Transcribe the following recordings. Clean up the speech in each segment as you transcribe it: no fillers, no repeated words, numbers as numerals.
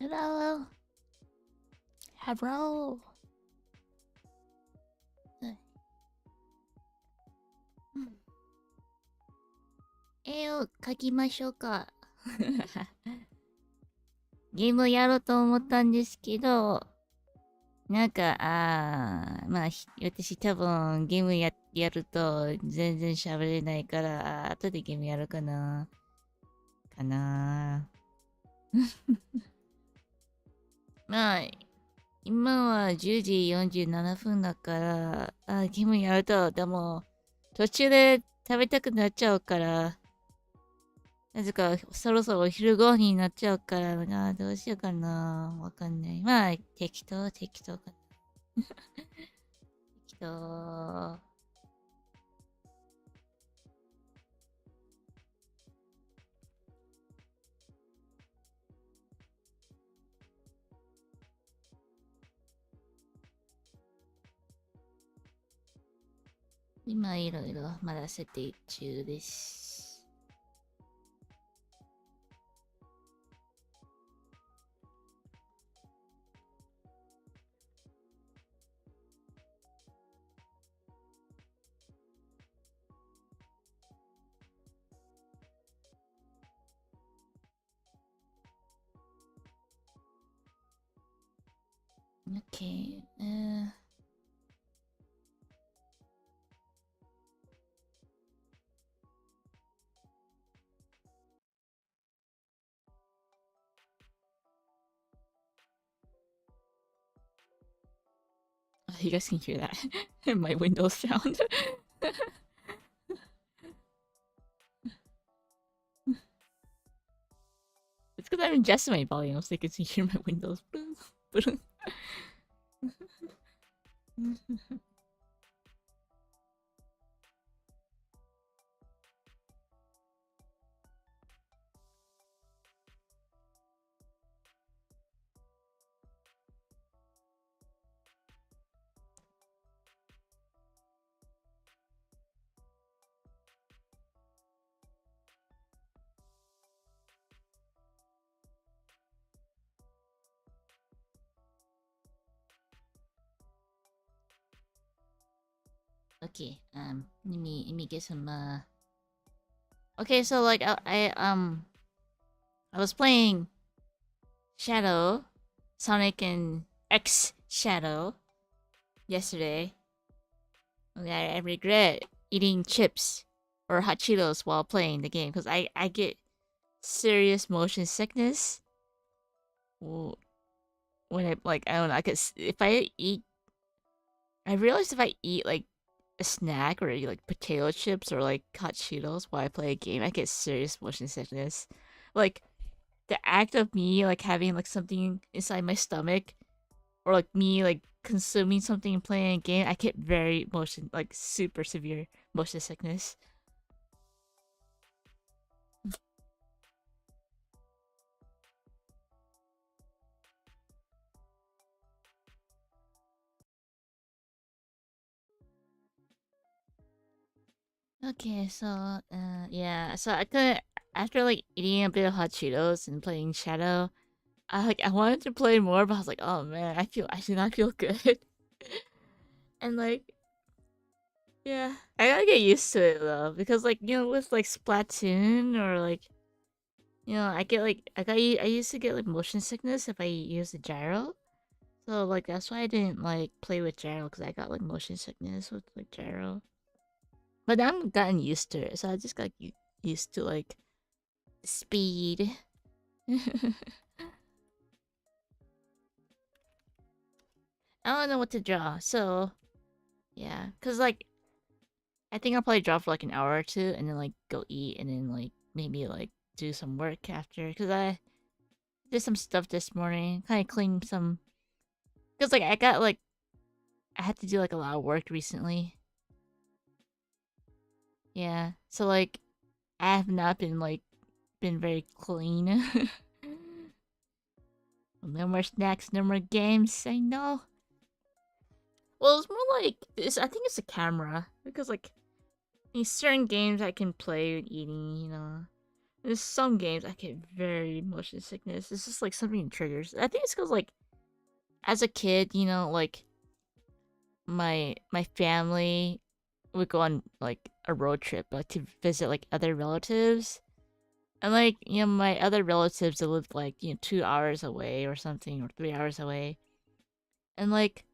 Hello. Hello. 絵を描きましょうか。ゲームをやろうと思ったんですけど、なんか、まあ、私多分ゲームやると全然喋れないから、後でゲームやるかな。まあ、今は10時47分だから、ゲームやると、でも、途中で食べたくなっちゃうから、なぜかそろそろお昼ご飯になっちゃうからな、どうしようかな。わかんない。まあ、適当かな。適当。今いろいろまだ設定中です。OK。You guys can hear that. My Windows sound. It's because I'm adjusting my volume so you can hear my Windows. Okay, let me get some, Okay, so like, I was playing Shadow, Sonic and X Shadow yesterday. I regret eating chips or hot Cheetos while playing the game because I get serious motion sickness. When I like, I don't know, if I eat, I realized if I eat like a snack or like potato chips or like hot Cheetos while I play a game, I get serious motion sickness. Like the act of me like having like something inside my stomach or like me like consuming something and playing a game, I get very motion like super severe motion sickness. Okay, so yeah, so I could after like eating a bit of hot Cheetos and playing Shadow, I wanted to play more, but I was like, oh man, I do not feel good. And like yeah, I gotta get used to it though, because like with like Splatoon or like I get like I used to get like motion sickness if I use the gyro. So like that's why I didn't like play with gyro because I got like motion sickness with like gyro. But I'm gotten used to it, so I just got used to like speed. I don't know what to draw, so yeah, cause like I think I'll probably draw for like an hour or two, and then like go eat, and then like maybe like do some work after, cause I did some stuff this morning, kind of clean some, cause like I had to do like a lot of work recently. Yeah, so like I have not been very clean. No more snacks, no more games. I know. Well, it's more like this. I think it's a camera because like in certain games I can play with eating. There's some games I get very motion sickness. It's just like something triggers. I think it's because like as a kid, like my family would go on like a road trip like to visit like other relatives. And like, my other relatives that lived like, 2 hours away or something, or 3 hours away. And like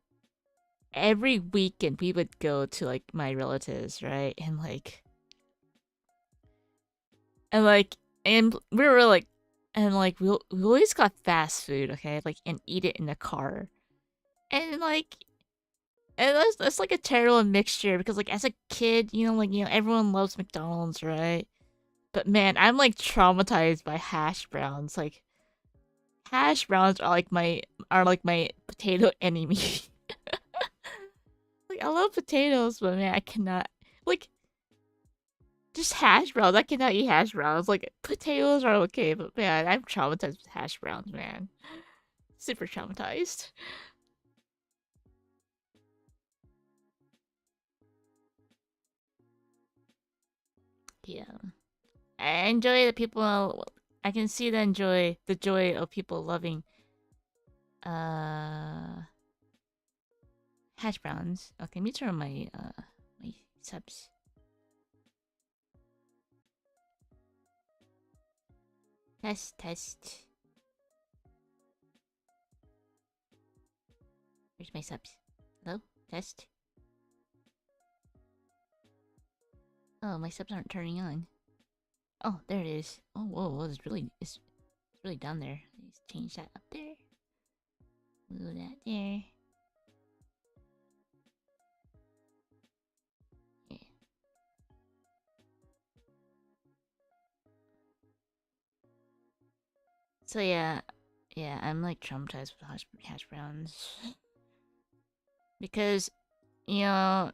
every weekend we would go to like my relatives, right? And we were like, and like we always got fast food, okay? Like, and eat it in the car. And like, and that's like a terrible mixture because like as a kid, everyone loves McDonald's, right? But man, I'm like traumatized by hash browns. Like hash browns are like my potato enemy. Like I love potatoes, but man, I cannot like just hash browns. I cannot eat hash browns. Like potatoes are okay, but man, I'm traumatized with hash browns, man. Super traumatized. Yeah. I enjoy the people. I can see the joy of people loving uh hash browns. Okay, let me turn on my subs. Test test. Where's my subs? Hello? Test. Oh, my subs aren't turning on. Oh, there it is. Oh, whoa, it's really down there. Let's change that up there. Move that there. Yeah. So yeah, I'm like traumatized with hash browns because you know,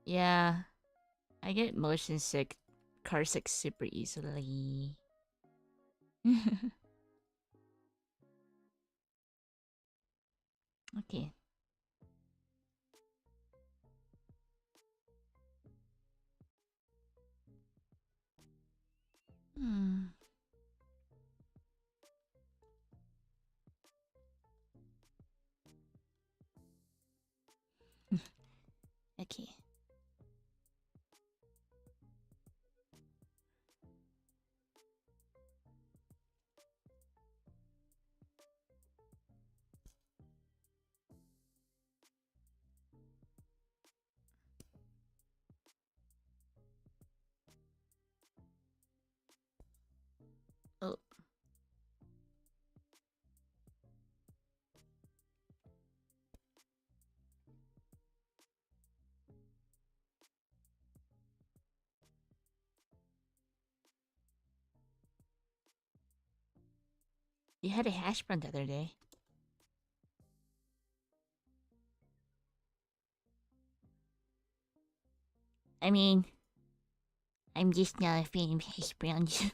yeah, I get motion sick, car sick super easily. Okay. Hmm. Okay. Oh, you had a hash brown the other day. I mean, I'm just not a fan of hash browns.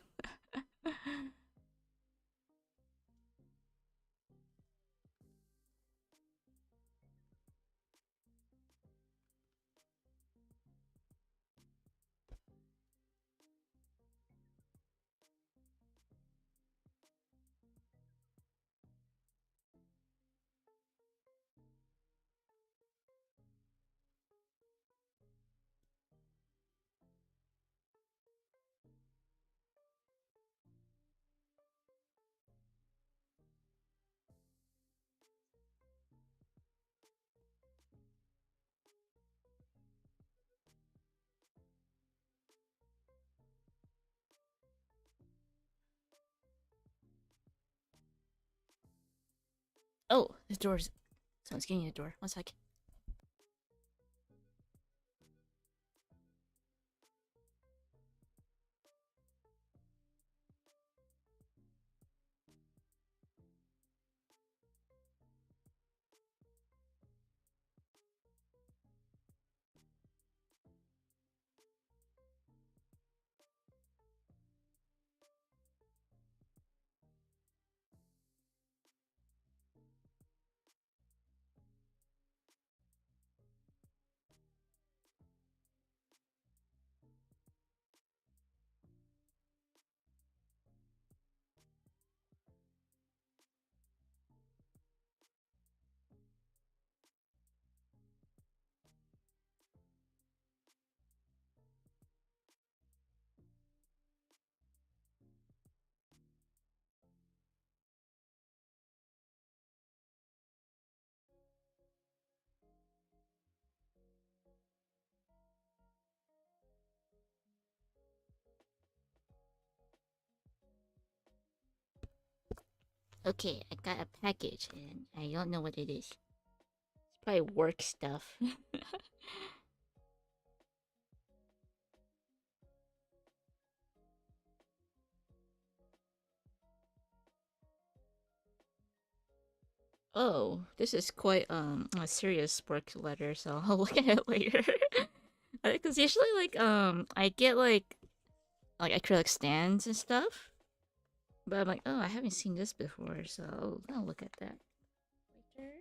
Oh, the door's. Someone's getting the door. One sec. Okay, I got a package and I don't know what it is. It's probably work stuff. Oh, this is quite a serious work letter, so I'll look at it later. Because usually I get like acrylic stands and stuff, but I'm like, oh, I haven't seen this before, so I'll look at that later.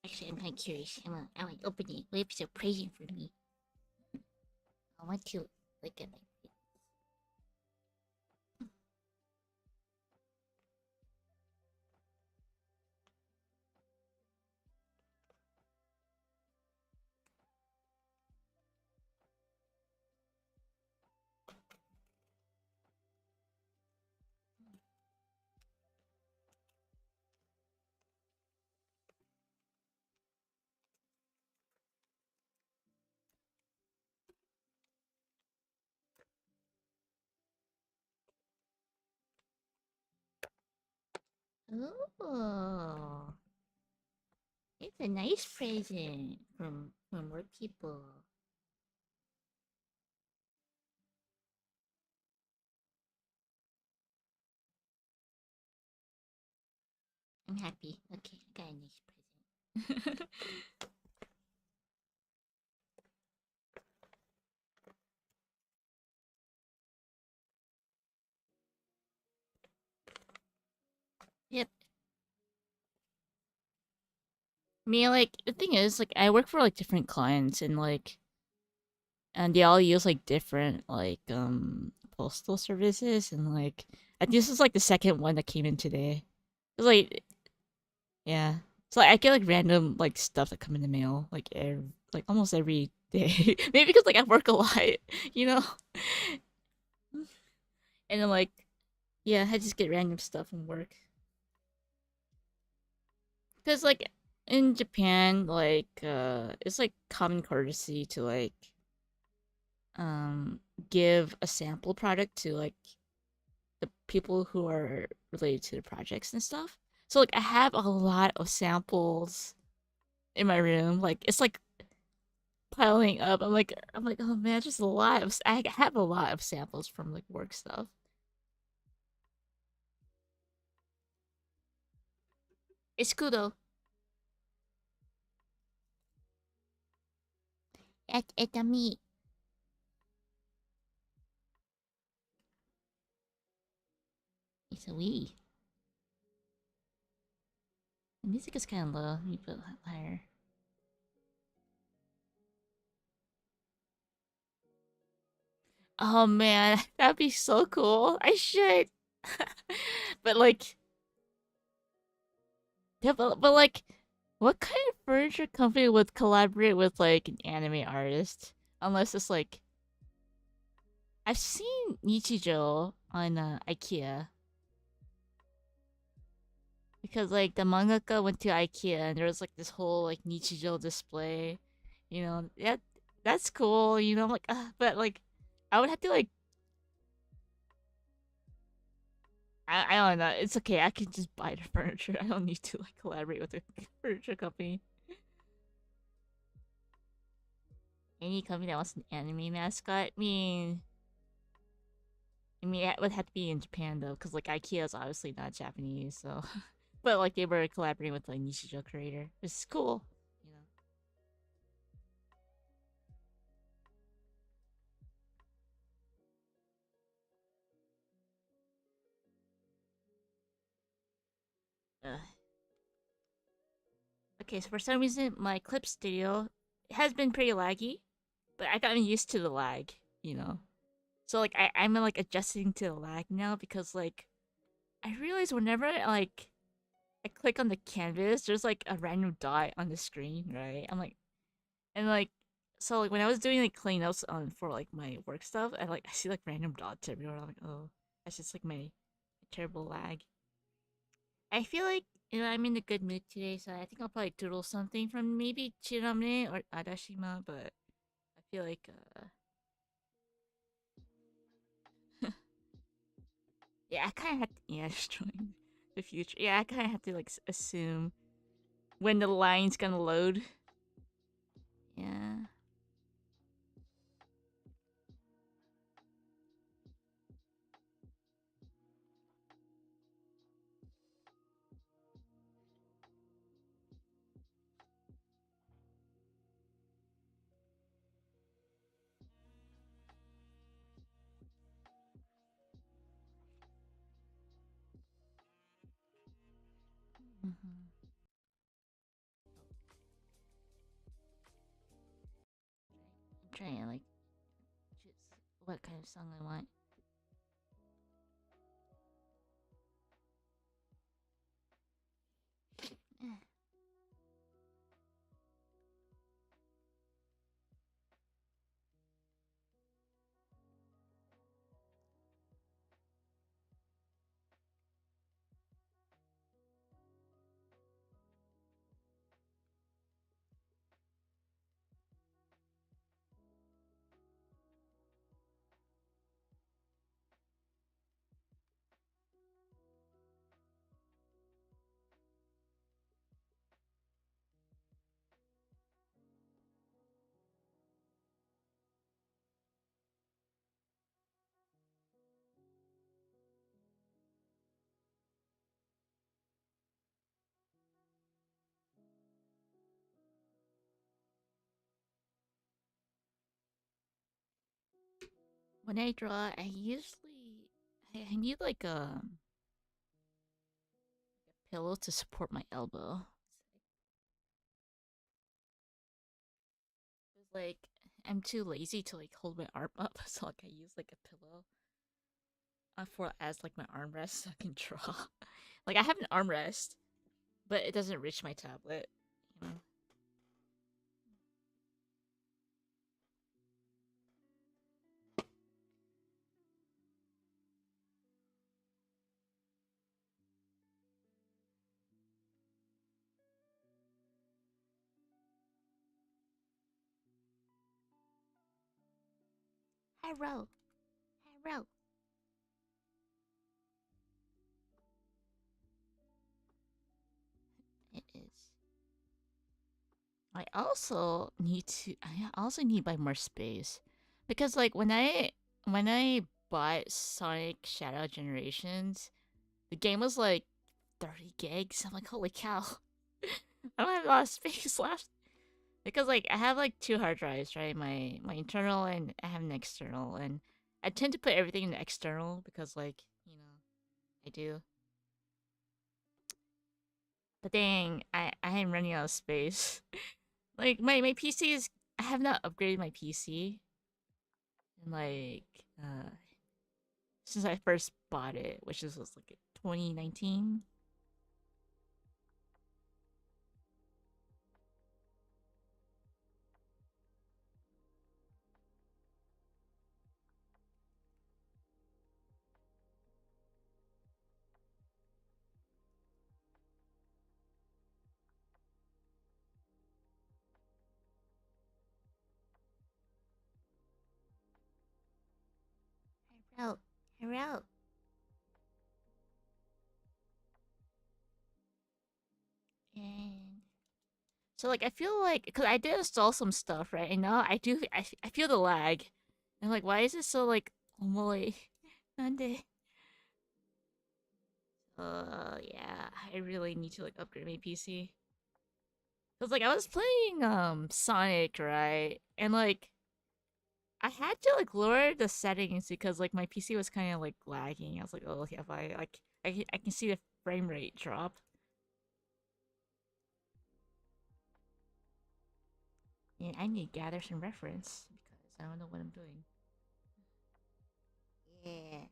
Actually, I'm kind of curious. I want to open it. What if it's a present for me? I want to look at it. Oh, it's a nice present from work people. I'm happy. Okay, I got a nice present. Yep. I mean, like the thing is, like I work for like different clients and they all use like different postal services and like I think this is like the second one that came in today. It's like yeah. So like, I get like random like stuff that come in the mail like almost every day. Maybe because like I work a lot, you know. And then like yeah, I just get random stuff from work. Cuz like in Japan it's like common courtesy to give a sample product to like the people who are related to the projects and stuff. So like I have a lot of samples in my room. Like it's like piling up. I'm like, oh man, just a lot of I have a lot of samples from like work stuff. It's cool though. It's a me. It's a we. The music is kind of low. Let me put it higher. Oh man, that'd be so cool. I should. But like, yeah, but like, what kind of furniture company would collaborate with like an anime artist? Unless it's like I've seen Nichijou on IKEA because like the mangaka went to IKEA and there was like this whole like Nichijou display. Yeah, that's cool. I'm like, but like, I would have to like, I don't know. It's okay. I can just buy the furniture. I don't need to like collaborate with a furniture company. Any company that wants an anime mascot. I mean, it would have to be in Japan though, because like IKEA is obviously not Japanese. So, but like they were collaborating with like Nishijou creator. It's cool. You know. Uh, okay, so for some reason my clip studio has been pretty laggy, but I gotten used to the lag, you know. So like I'm like adjusting to the lag now because like I realize whenever I click on the canvas, there's like a random dot on the screen, right? I'm like, and like, so like when I was doing like cleanups on for like my work stuff, I see like random dots everywhere. I'm like, oh, that's just like my terrible lag. I feel like I'm in a good mood today, so I think I'll probably doodle something from maybe Chiramne or Adashima, but I feel like yeah, I kind of had to, yeah, destroying the future. Yeah, I kind of have to like assume when the line's gonna load. Yeah. Mm-hmm. I'm trying to like choose what kind of song I want. When I draw, I usually I need like a pillow to support my elbow. It's like I'm too lazy to like hold my arm up, so like I use like a pillow for as like my armrest so I can draw. Like I have an armrest, but it doesn't reach my tablet. You know. Hello, hello. It is. I also need to buy more space because like when I bought Sonic Shadow Generations, the game was like 30 gigs. I'm like, holy cow. I don't have a lot of space left. Because like I have like two hard drives, right? My internal and I have an external, and I tend to put everything in the external because like, I do. But dang, I am running out of space. Like my PC is I have not upgraded my PC in like uh since I first bought it, which was like 2019. Hello, hello. And so like I feel like because I did install some stuff, right? And now I feel the lag. And like why is it so like omoy? Nande? Yeah, I really need to like upgrade my PC. Cause like I was playing Sonic, right? And like I had to like lower the settings because like my PC was kind of like lagging. I was like, oh yeah, if I like I can see the frame rate drop. And I need to gather some reference because I don't know what I'm doing. Yeah.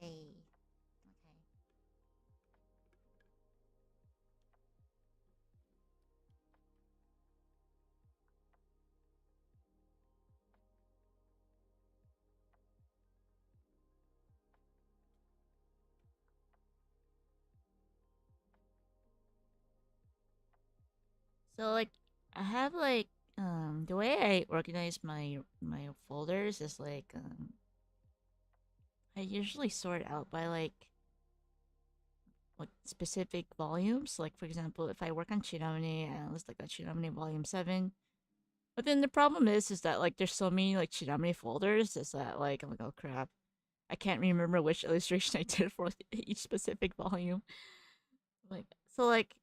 Yay. Okay. So like I have like the way I organize my folders is like I usually sort out by like specific volumes. Like for example, if I work on Chidamine, I list like a Chidamine volume 7. But then the problem is that like there's so many like Chidamine folders is that like I'm like, oh crap. I can't remember which illustration I did for like, each specific volume. Like so like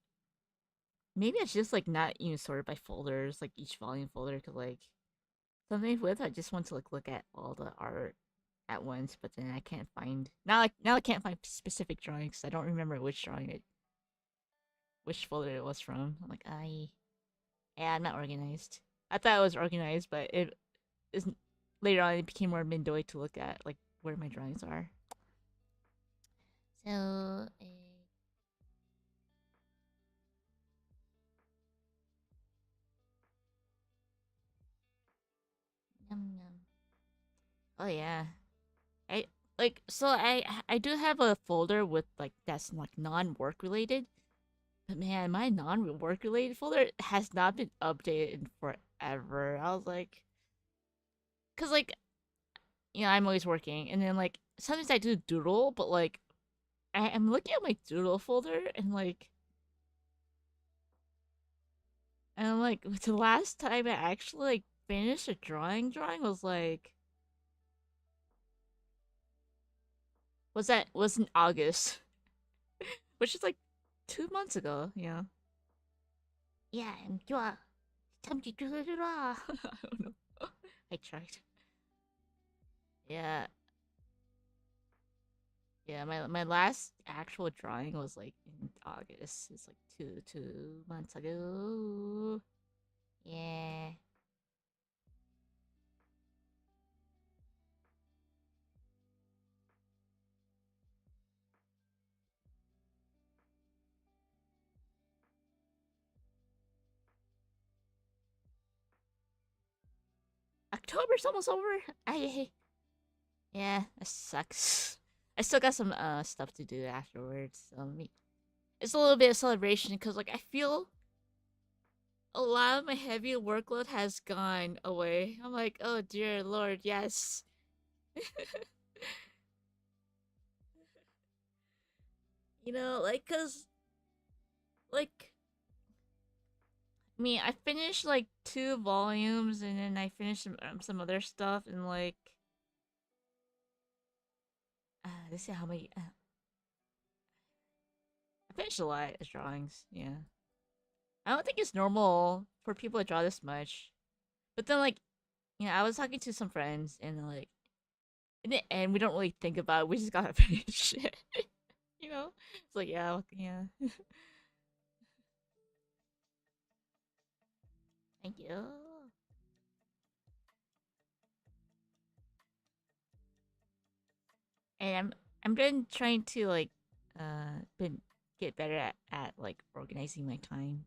maybe it's just like not even sorted by folders, like each volume folder, because like something with I just want to like look at all the art at once, but then I can't find now I can't find specific drawings. I don't remember which drawing it which folder it was from. I'm like I yeah, I'm not organized. I thought it was organized, but it is later on it became more Mindoy to look at like where my drawings are. So yum yum. Oh yeah. I like so I do have a folder with like that's like non-work related. But man, my non-work related folder has not been updated in forever. I was like, cause like I'm always working, and then like sometimes I do doodle, but like I'm looking at my doodle folder and I'm like the last time I actually like finished a drawing was like was in August, which is like 2 months ago. Yeah. Yeah, I'm 좋아. 참 I don't know. I tried. Yeah, yeah. My last actual drawing was like in August. It's like two months ago. Yeah. October's almost over. I yeah, that sucks. I still got some stuff to do afterwards. It's a little bit of celebration because like I feel a lot of my heavy workload has gone away. I'm like, oh dear lord, yes. Like cause like I finished like 2 volumes and then I finished some other stuff and like let's see how many I finished a lot of drawings. Yeah, I don't think it's normal for people to draw this much. But then like I was talking to some friends and like in the end we don't really think about it. We just gotta finish it. It's like yeah, yeah. Thank you. And I'm been trying to like been get better at like organizing my time.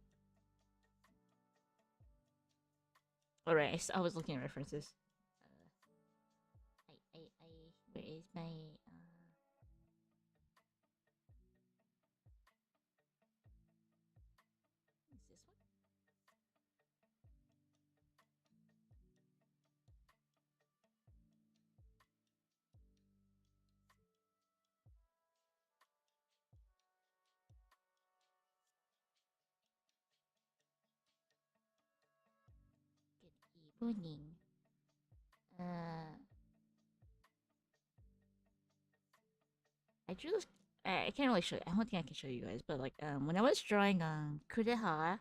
All right, I was looking at references. Where is my is this one? Good evening. Uh, I drew this. I can't really show. I don't think I can show you guys, but like when I was drawing Kureha,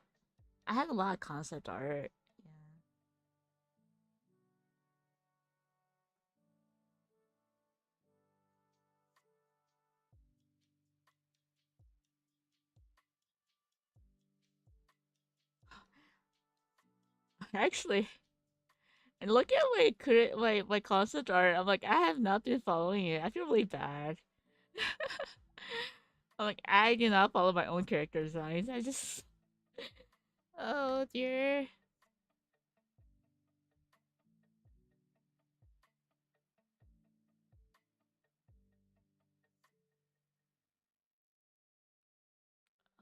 I had a lot of concept art. Yeah. Actually, and look at my concept art. I'm like, I have not been following it. I feel really bad. I'm like, I do not follow my own character designs. I just, oh dear.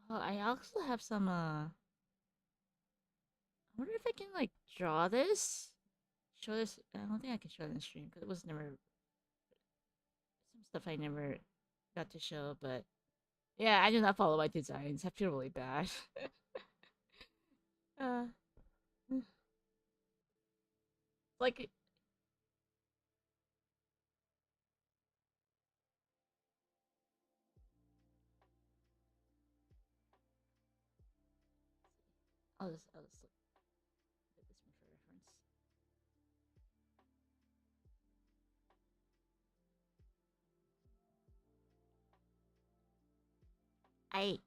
Oh, I also have some. I wonder if I can like draw this. Show this. I don't think I can show it in the stream because it was never some stuff I never got to show. But yeah, I do not follow my designs. I feel really bad. uh, like I'll just look at this one for reference. I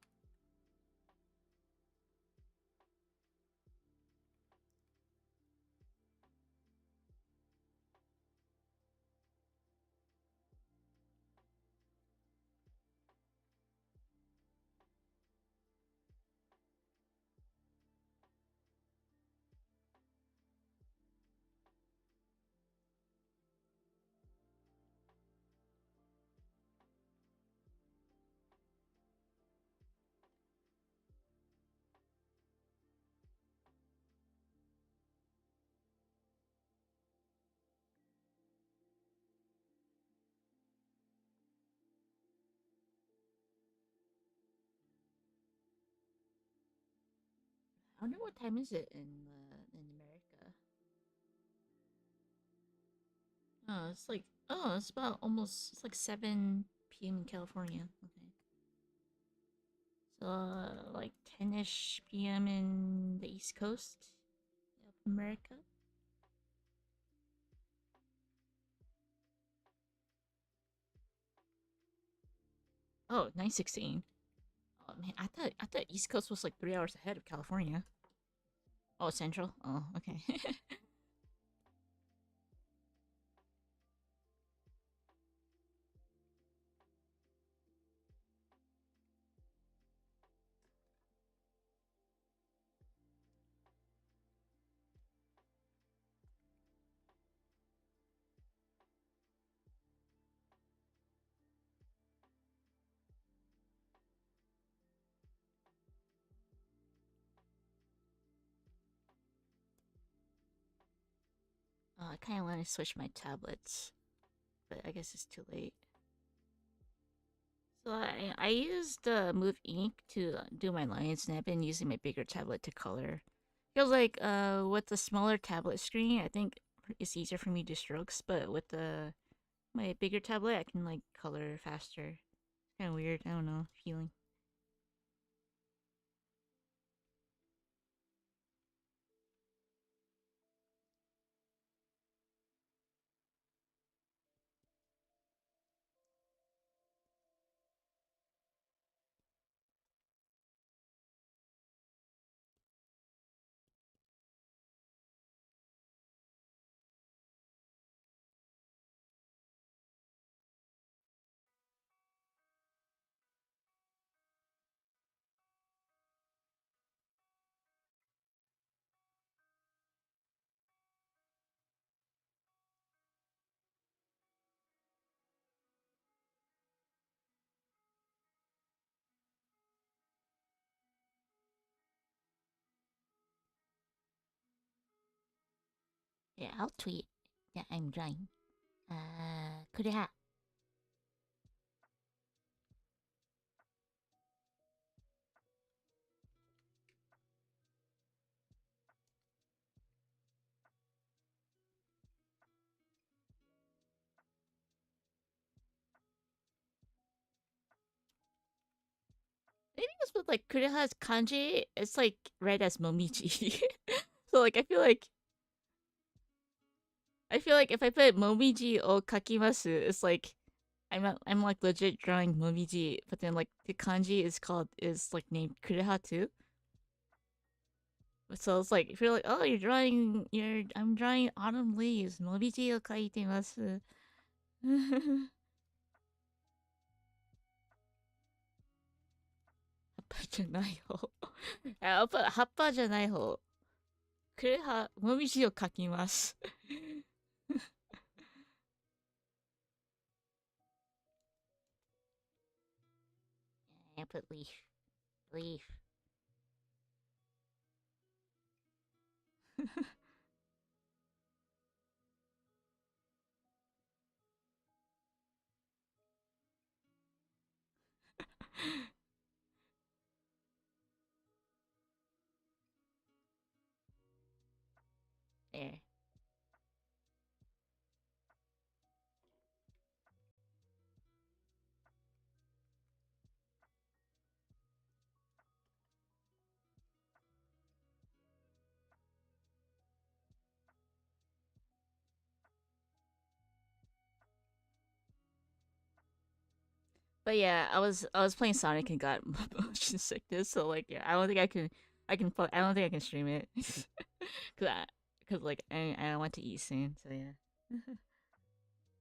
wonder what time is it in America. It's about almost it's like 7 p.m. in California. Okay. So like 10ish p.m. in the East Coast of America. Oh, 9:16. Oh man, I thought East Coast was like 3 hours ahead of California. Oh, Central. Oh, okay. I kind of want to switch my tablets, but I guess it's too late. So I used Move Ink to do my lines, and I've been using my bigger tablet to color. Feels like with the smaller tablet screen, I think it's easier for me to strokes, but with the my bigger tablet, I can like color faster. It's kind of weird. I don't know feeling. Yeah, I'll tweet that I'm drawing. Could it have? Maybe it's with like Kureha's kanji. It's like read as Momiji. So like I feel like if I put Momiji o kakimasu, it's like I'm like legit drawing Momiji, but then like the kanji is like named Kureha too. So it's like if you're like, oh, I'm drawing autumn leaves. もみじを描いてます. 葉っぱじゃない方。葉っぱじゃない方。くれは、もみじを描きます. I put leaf. Leaf. There. But yeah, I was playing Sonic and got motion sickness. So like, yeah, I don't think I can stream it. Cause like I want to eat soon. So yeah.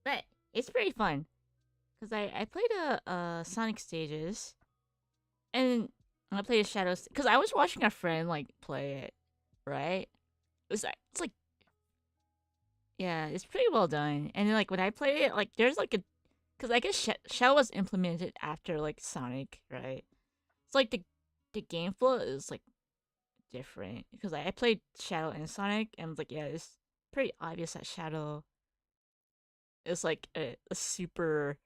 But it's pretty fun. Cause I played Sonic stages, and I played a Shadows. Cause I was watching a friend like play it, right? It's like yeah, it's pretty well done. And then like when I played it, like there's like a, cause I guess Shadow was implemented after like Sonic, right? It's like the game flow is like different because I played Shadow and Sonic, and I was like, yeah, it's pretty obvious that Shadow is like a super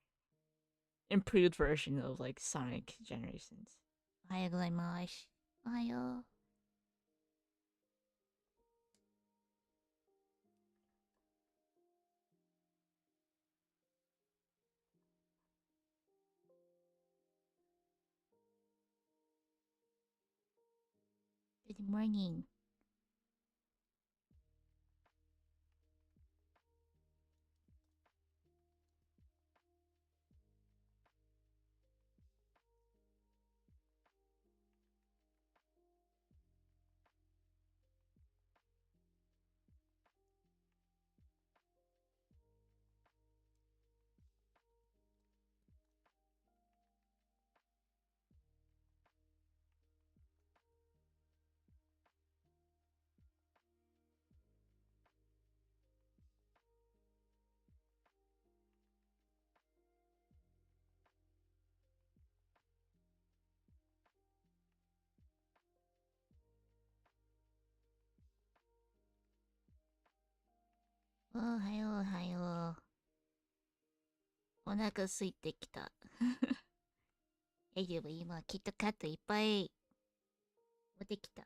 improved version of like Sonic generations. おはようございます。おはよう。Good morning. Oh, おはよう、おはよう。お腹空いてきた。大丈夫、今、キットカットいっぱい持ってきた。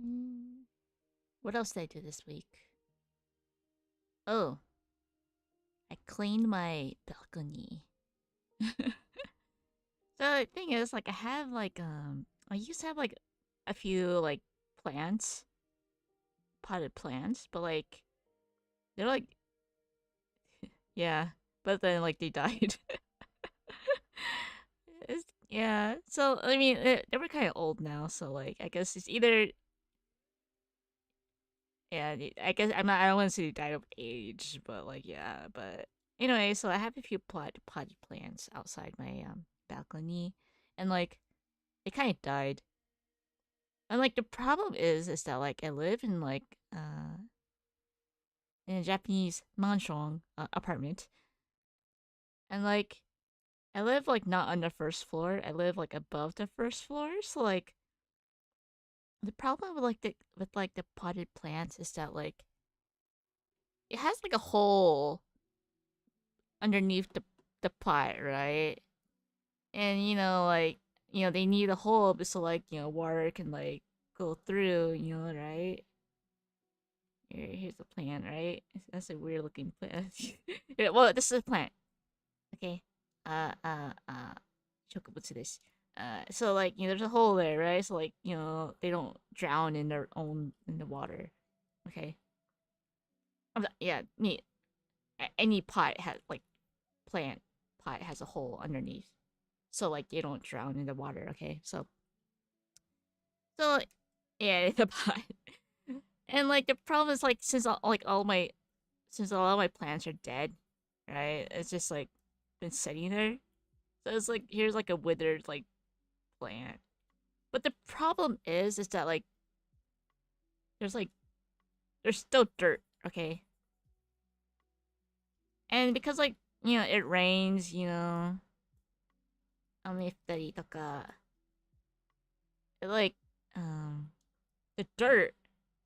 Mm. What else did I do this week? Oh, I cleaned my balcony. So the thing is, like, I used to have like a few like plants, potted plants, but like they're like, yeah, but then like they died. Yeah, so I mean, they were kind of old now, so like I guess it's either, yeah, I guess I don't want to say they died of age, but like yeah, but anyway, so I have a few potted plants outside my balcony, and like they kind of died. And like the problem is that like I live in like in a Japanese mansion apartment, and like I live like not on the first floor. I live like above the first floor. So like the problem with like the potted plants is that like it has like a hole underneath the pot, right? And they need a hole so like water can like go through, right? Here's the plant, right? That's a weird looking plant. Yeah, well, this is a plant. Okay. Uh, uh, uh, 植物です. So like there's a hole there, right? So like they don't drown in their own in the water. Okay. Yeah, any pot has like plant pot has a hole underneath, so like they don't drown in the water. Okay, so yeah, the pot. And like the problem is like since all my plants are dead, right? It's just like been sitting there. So it's like here's like a withered like plant. But the problem is that there's like there's still dirt, okay? And because like, it rains, 雨降ったりとか, it like the dirt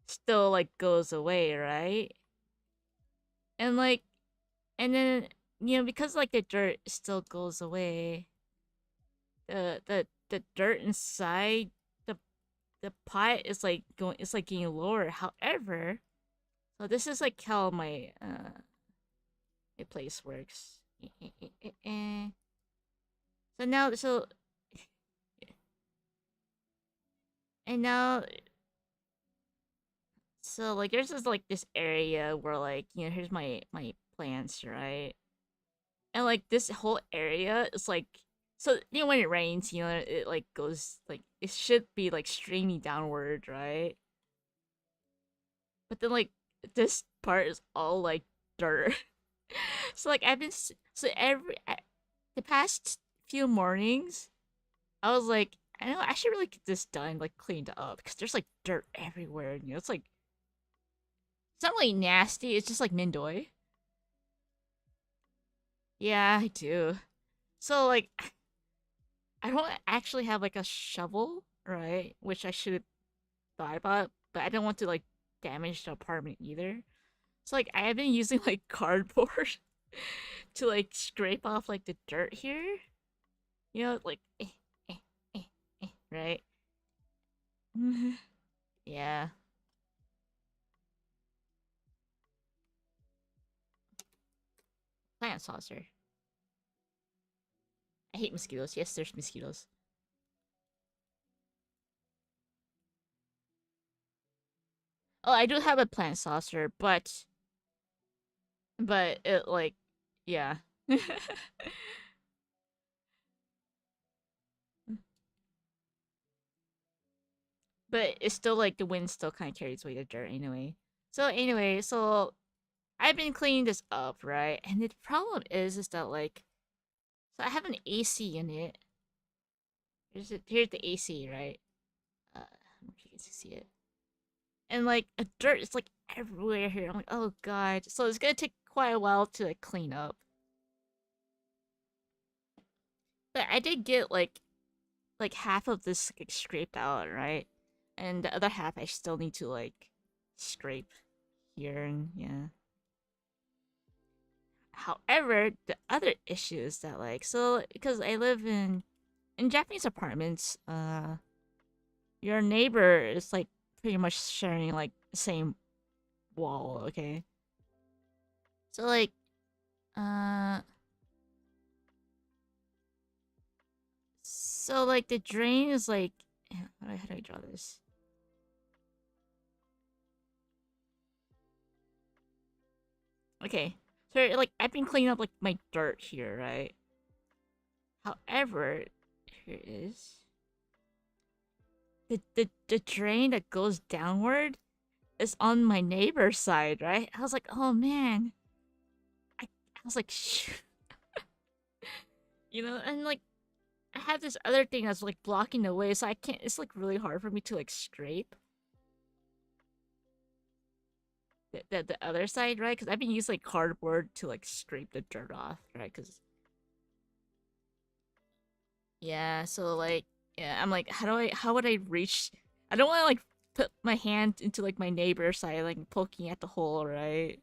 still like goes away, right? And like and then because like the dirt still goes away, the dirt inside the the pot is like going it's like getting lower. However, so this is like how my place works. So now and now so like there's this area where like here's my plants, right? And like this whole area is like so when it rains, it like goes like it should be like streaming downward, right? But then like this part is all like dirt. So like so the past few mornings I was like, I know I should really get this done, like cleaned up, because there's like dirt everywhere. It's like it's not really nasty. It's just like Mindoi. Yeah, I do. So like, I don't actually have like a shovel, right? Which I should have thought about, but I don't want to like damage the apartment either. So like, I have been using like cardboard to like scrape off like the dirt here. Like, eh, right? Yeah. Plant saucer. I hate mosquitoes. Yes, there's mosquitoes. Oh, I do have a plant saucer, but it like yeah. But it's still like the wind still kind of carries away the dirt anyway. So I've been cleaning this up, right? And the problem is that like so I have an AC unit. Here's the AC, right? I don't know if you can see it. And like a dirt is like everywhere here. I'm like, oh god. So it's gonna take quite a while to like clean up. But I did get like half of this like scraped out, right? And the other half I still need to like scrape here and yeah. However, the other issue is that like so because I live in Japanese apartments, your neighbor is like pretty much sharing like the same wall, okay? So like uh so like the drain is like how do I draw this? Okay. So like I've been cleaning up like my dirt here, right? However, here it is. The drain that goes downward is on my neighbor's side, right? I was like, oh man. I was like, and like I have this other thing that's like blocking the way, so I can't. It's like really hard for me to like scrape the other side, right? Because I've been using like cardboard to like scrape the dirt off, right? Because yeah, so like yeah, I'm like, how would I reach? I don't want to like put my hand into like my neighbor's side, like poking at the hole, right?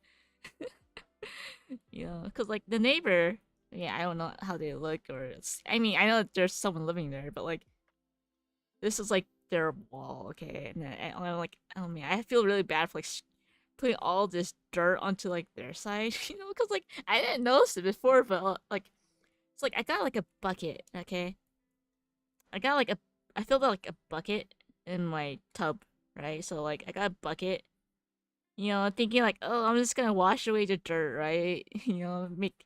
You know, because like the neighbor, yeah, I don't know how they look, or I mean, I know that there's someone living there, but like this is like their wall, okay? And I'm like, oh man, I feel really bad for like putting all this dirt onto like their side, you know, because like I didn't notice it before, but like it's like I got like a bucket, okay? I got like a I filled out like a bucket in my tub, right? So like I got a bucket, you know, thinking like, oh, I'm just gonna wash away the dirt, right? You know, make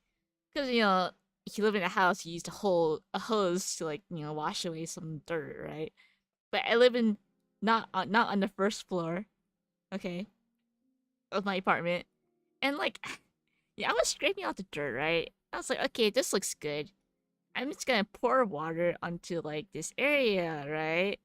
because you know if you live in a house, you use a hose to like wash away some dirt, right? But I live in not on the first floor, okay, of my apartment, and like yeah, I was scraping out the dirt, right? I was like, okay, this looks good. I'm just gonna pour water onto like this area, right?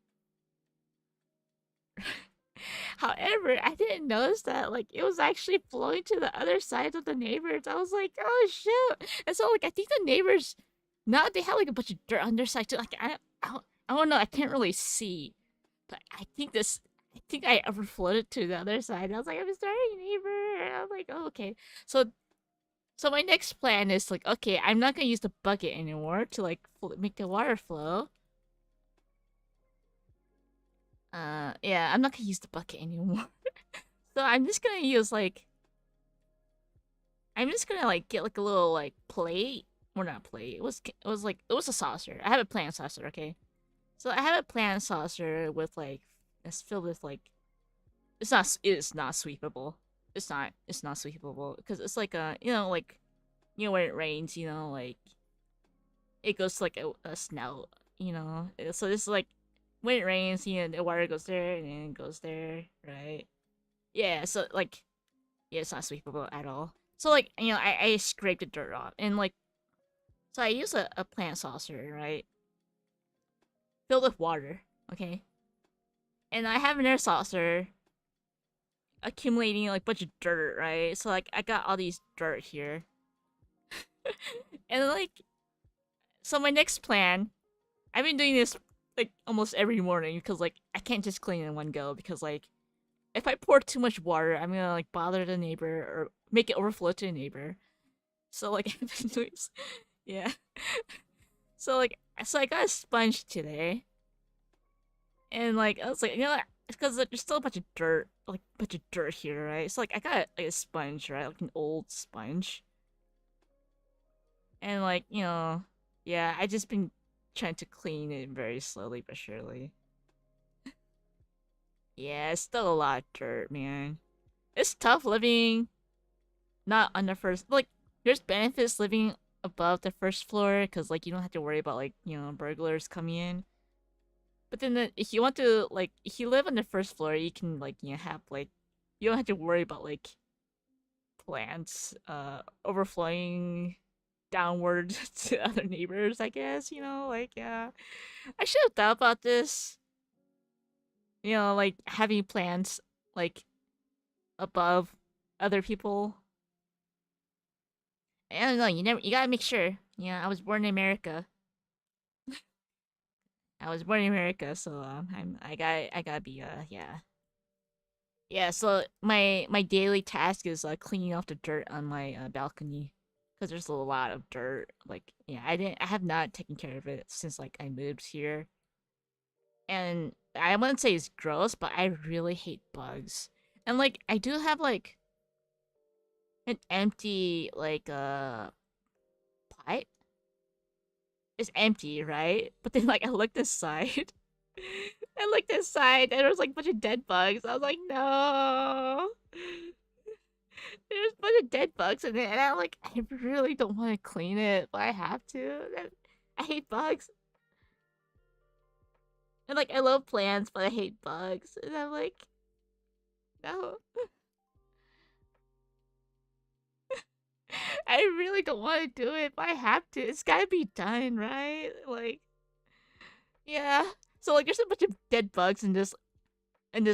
However, I didn't notice that like it was actually flowing to the other side of the neighbors. I was like, oh shoot! And so like I think the neighbors now they have like a bunch of dirt on their side too. Like I don't know. I can't really see, but I think I overflowed to the other side. I was like, I'm sorry, neighbor. And I was like, oh, okay. So so my next plan is like, okay, I'm not gonna use the bucket anymore to like make the water flow. Yeah, I'm not gonna use the bucket anymore. So I'm just gonna use like I'm just gonna like get like a little like plate or not plate. It was a saucer. I have a plant saucer, okay. So I have a plant saucer with like it's filled with like it is not sweepable. It's not sweepable because it's like like when it rains, like it goes to like a snout, So this is like when it rains, the water goes there and then it goes there, right? Yeah, so like yeah, it's not sweepable at all. So like I scraped the dirt off and like so I use a plant saucer, right? Filled with water, okay? And I have another saucer accumulating like a bunch of dirt, right? So like I got all these dirt here. And like so my next plan, I've been doing this like almost every morning because like I can't just clean in one go because like if I pour too much water, I'm gonna like bother the neighbor or make it overflow to the neighbor. So like I've been doing yeah. So I got a sponge today, and like I was like, it's because there's still a bunch of dirt, like a bunch of dirt here, right? So like I got like a sponge, right, like an old sponge, and like yeah, I just been trying to clean it very slowly but surely. Yeah, it's still a lot of dirt, man. It's tough living not on the first like. There's benefits living above the first floor because like you don't have to worry about like burglars coming in. But then if you want to like if you live on the first floor, you can like have like you don't have to worry about like plants overflowing downward to other neighbors, I guess, like yeah. I should have thought about this. Like having plants like above other people. I don't know, you gotta make sure. Yeah, I was born in America. I was born in America, so I gotta be yeah. Yeah, so my daily task is cleaning off the dirt on my balcony because there's a lot of dirt. Like, yeah, I have not taken care of it since like I moved here, and I wouldn't say it's gross, but I really hate bugs. And like, I do have like an empty like pipe. It's empty, right? But then like I looked aside. I looked aside and there was like a bunch of dead bugs. I was like, no. There's a bunch of dead bugs in it, and I'm like, I really don't want to clean it, but I have to. I hate bugs, and like I love plants, but I hate bugs, and I'm like, no, I really don't want to do it, but I have to. It's gotta be done, right? Like, Yeah. So like there's a bunch of dead bugs in this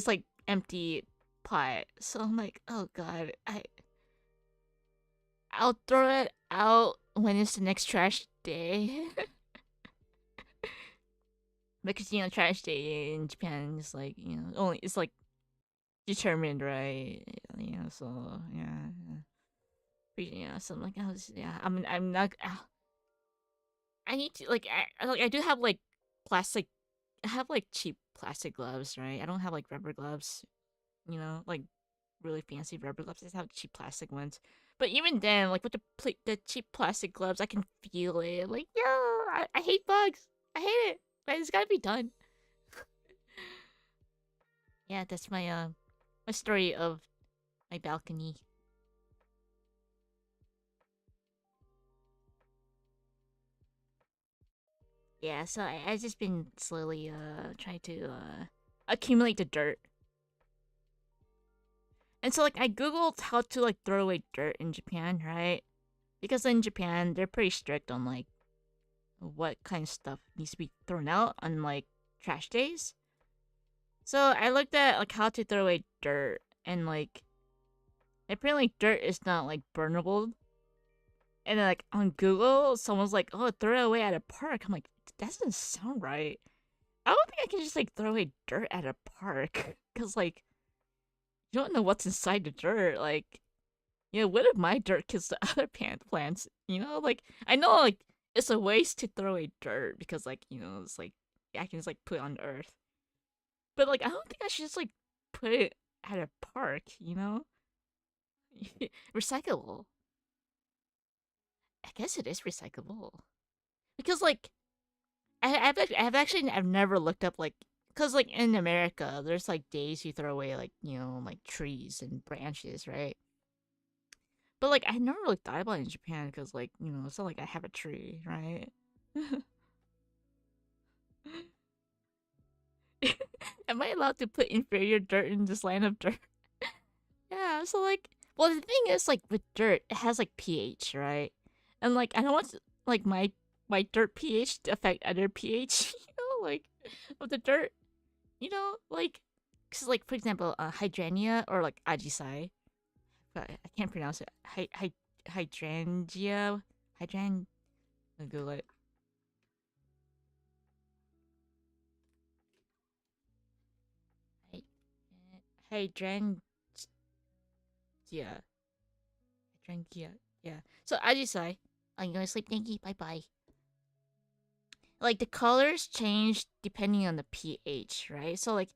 like empty pot. So I'm like, oh god, I'll throw it out when it's the next trash day. Because trash day in Japan is like, only it's like determined, right? So yeah. Yeah, so I'm like, yeah, I'm not. I need to I do have like plastic. I have like cheap plastic gloves, right? I don't have like rubber gloves, like really fancy rubber gloves. I just have cheap plastic ones. But even then, like with the cheap plastic gloves, I can feel it. Like, yeah, I hate bugs. I hate it. But it's gotta be done. Yeah, that's my story of my balcony. Yeah, so I just been slowly trying to accumulate the dirt. And so like I googled how to like throw away dirt in Japan, right? Because in Japan they're pretty strict on like what kind of stuff needs to be thrown out on like trash days. So I looked at like how to throw away dirt and like apparently dirt is not like burnable. And then like on Google someone's like, "Oh, throw it away at a park." I'm like, "That doesn't sound right." I don't think I can just like throw away dirt at a park cuz like you don't know what's inside the dirt. Like, what if my dirt kills the other plants? Like I know like it's a waste to throw away dirt because like it's like I can just like put it on the earth. But like I don't think I should just like put it at a park. Recyclable. I guess it is recyclable because like I've never looked up like because like in America there's like days you throw away like like trees and branches, right? But like I never really thought about it in Japan because like it's not like I have a tree, right? Am I allowed to put inferior dirt in this land of dirt? Yeah, so like, well, the thing is, like, with dirt, it has like pH, right? And like, I don't want like my dirt pH to affect other pH, like of the dirt, like, cause like for example, hydrangea or like ajisai, but I can't pronounce it. Hydrangea, hydrang. I'll go like hy- hydrangea, hydrangea, yeah. So ajisai, I'm going to sleep. Thank you. Bye bye. Like the colors change depending on the pH, right? So like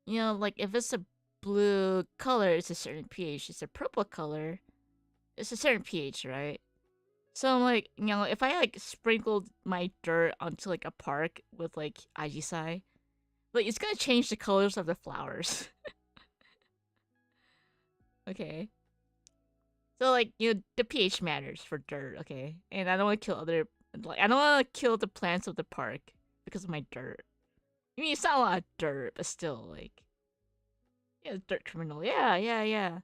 like if it's a blue color, it's a certain pH. It's a purple color, it's a certain pH, right? So I'm like, if I like sprinkled my dirt onto like a park with like ajisai, like it's gonna change the colors of the flowers. Okay. So like the pH matters for dirt, okay? And I don't want to kill other I don't want to kill the plants of the park because of my dirt. I mean, it's not a lot of dirt, but still, like, yeah, dirt criminal. Yeah, yeah, yeah.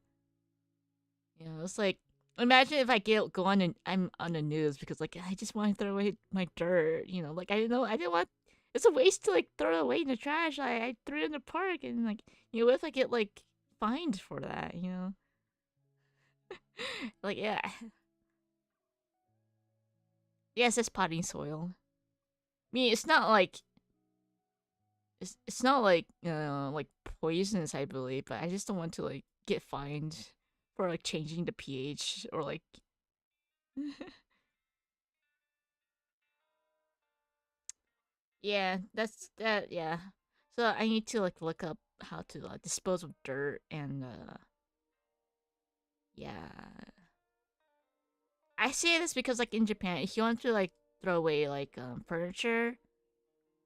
It's like, imagine if I go on and I'm on the news because, like, I just want to throw away my dirt. Like, I didn't want. It's a waste to like throw it away in the trash. I threw it in the park, and like, what if I get like fined for that? Like, yeah, yes, it's potting soil. I mean, it's not like like poisonous, I believe, but I just don't want to like get fined for like changing the pH or like yeah, that's that yeah. So I need to like look up how to dispose of dirt and yeah. I say this because like in Japan, if you want to like throw away like furniture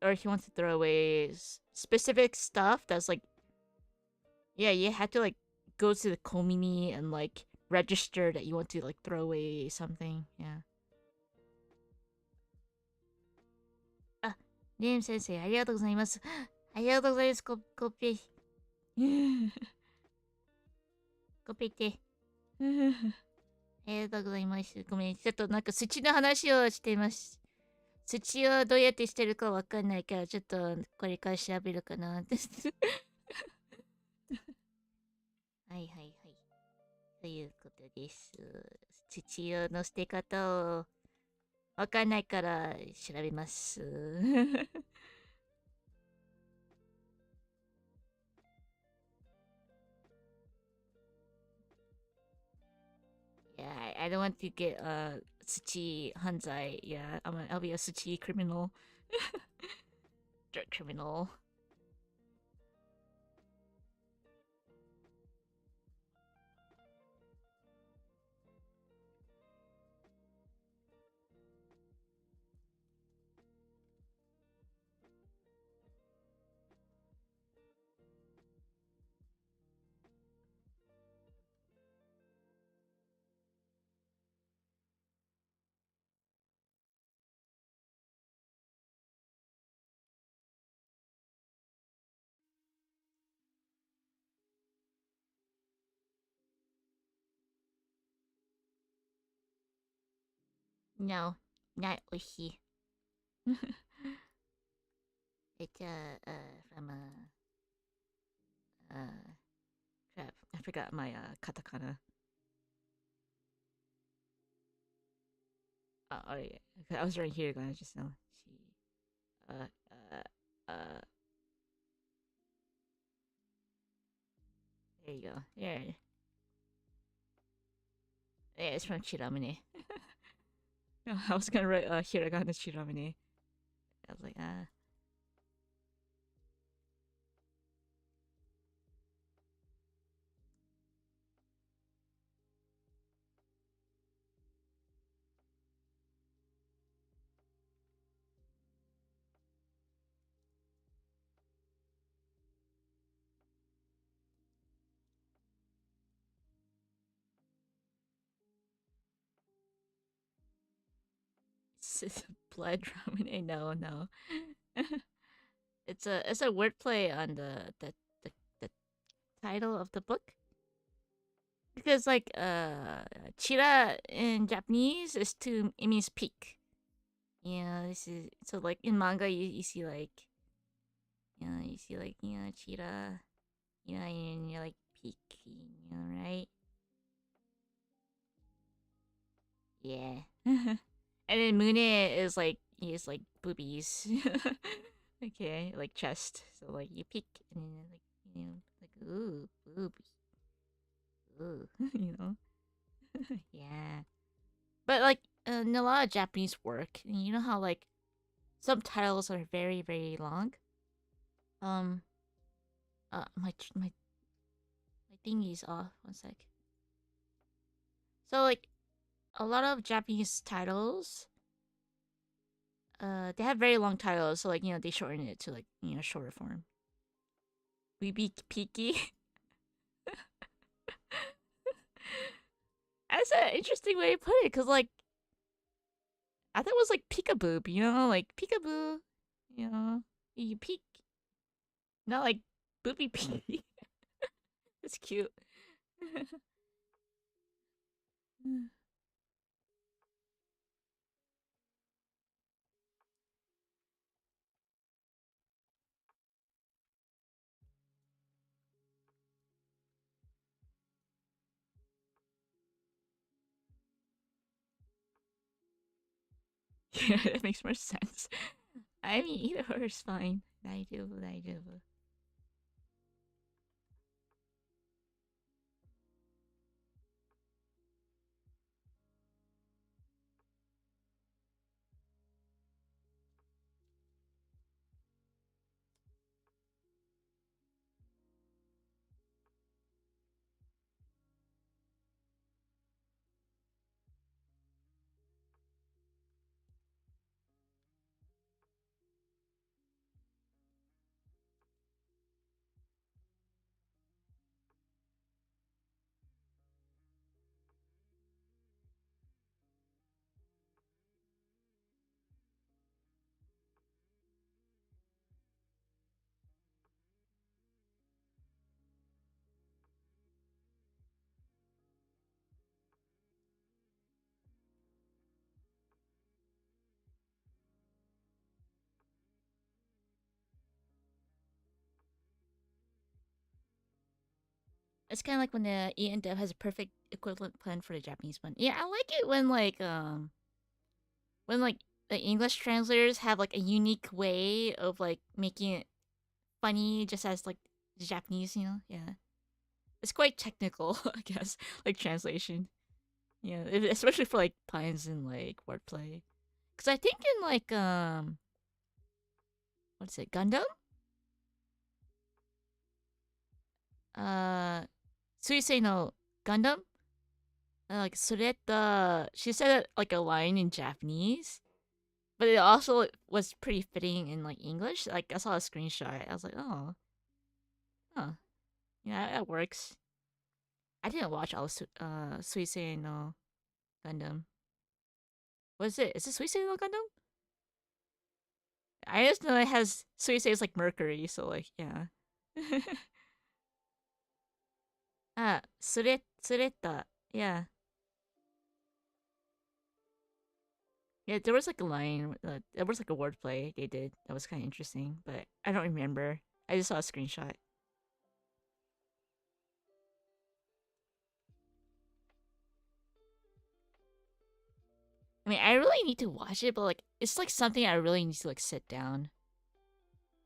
or if you want to throw away specific stuff that's like yeah, you have to like go to the komini and like register that you want to like throw away something. Yeah. あ、レン先生、ありがとうございます。ありがとうございます。コピー。コピーって。ありがとうございます。ごめん、ちょっとなんか土の話をしてます。土をどうやってしてるかわかんないから、ちょっとこれから調べるかな。はいはいはい。ということです。土をの捨て方をわかんないから調べます。Yeah, I don't want to get suchi hanzai. Yeah, I'll be a suchi criminal. Dirt criminal. No, not oishi. It's from crap. I forgot my katakana. Oh yeah, I was right here, guys. Just now. She uh uh. There you go. Yeah, yeah. It's from Chiramune. I was gonna write hiragana Chiramune. I was like blood ramen. No, no. It's a wordplay on the title of the book because like chira in Japanese is to it means peak. Yeah, this is so like in manga you see like you see like chira and you're like peak, right? Yeah. And then Mune is like boobies. Okay, like chest. So like you peek and then like like ooh, boob, ooh, yeah. But like in a lot of Japanese work, you know how like some titles are very very long. Um, my thingy's off. One sec. So like a lot of Japanese titles, they have very long titles. So like they shorten it to like shorter form. We be peaky. That's an interesting way to put it, cause like I thought it was like peekaboo, like peekaboo, you peek, not like booby pee. It's cute. Yeah, that makes more sense. I mean, either or is fine. I do. It's kind of like when the E and Dev has a perfect equivalent plan for the Japanese one. Yeah, I like it when like the English translators have like a unique way of like making it funny just as like the Japanese, you know? Yeah. It's quite technical, I guess, like translation. Yeah, especially for like puns and like wordplay. Cuz I think in like what's it? Gundam? Uh Suisei no Gundam? Like Sureta, she said it like a line in Japanese, but it also was pretty fitting in like English. Like I saw a screenshot, I was like, oh, huh, yeah, that works. I didn't watch all of Suisei no Gundam. What is it? Is it Suisei no Gundam? I just know it has Suisei is like Mercury, so like yeah. Sureta, yeah. Yeah, there was like a line, there was like a wordplay they did that was kind of interesting, but I don't remember. I just saw a screenshot. I mean, I really need to watch it, but like, it's like something I really need to like sit down.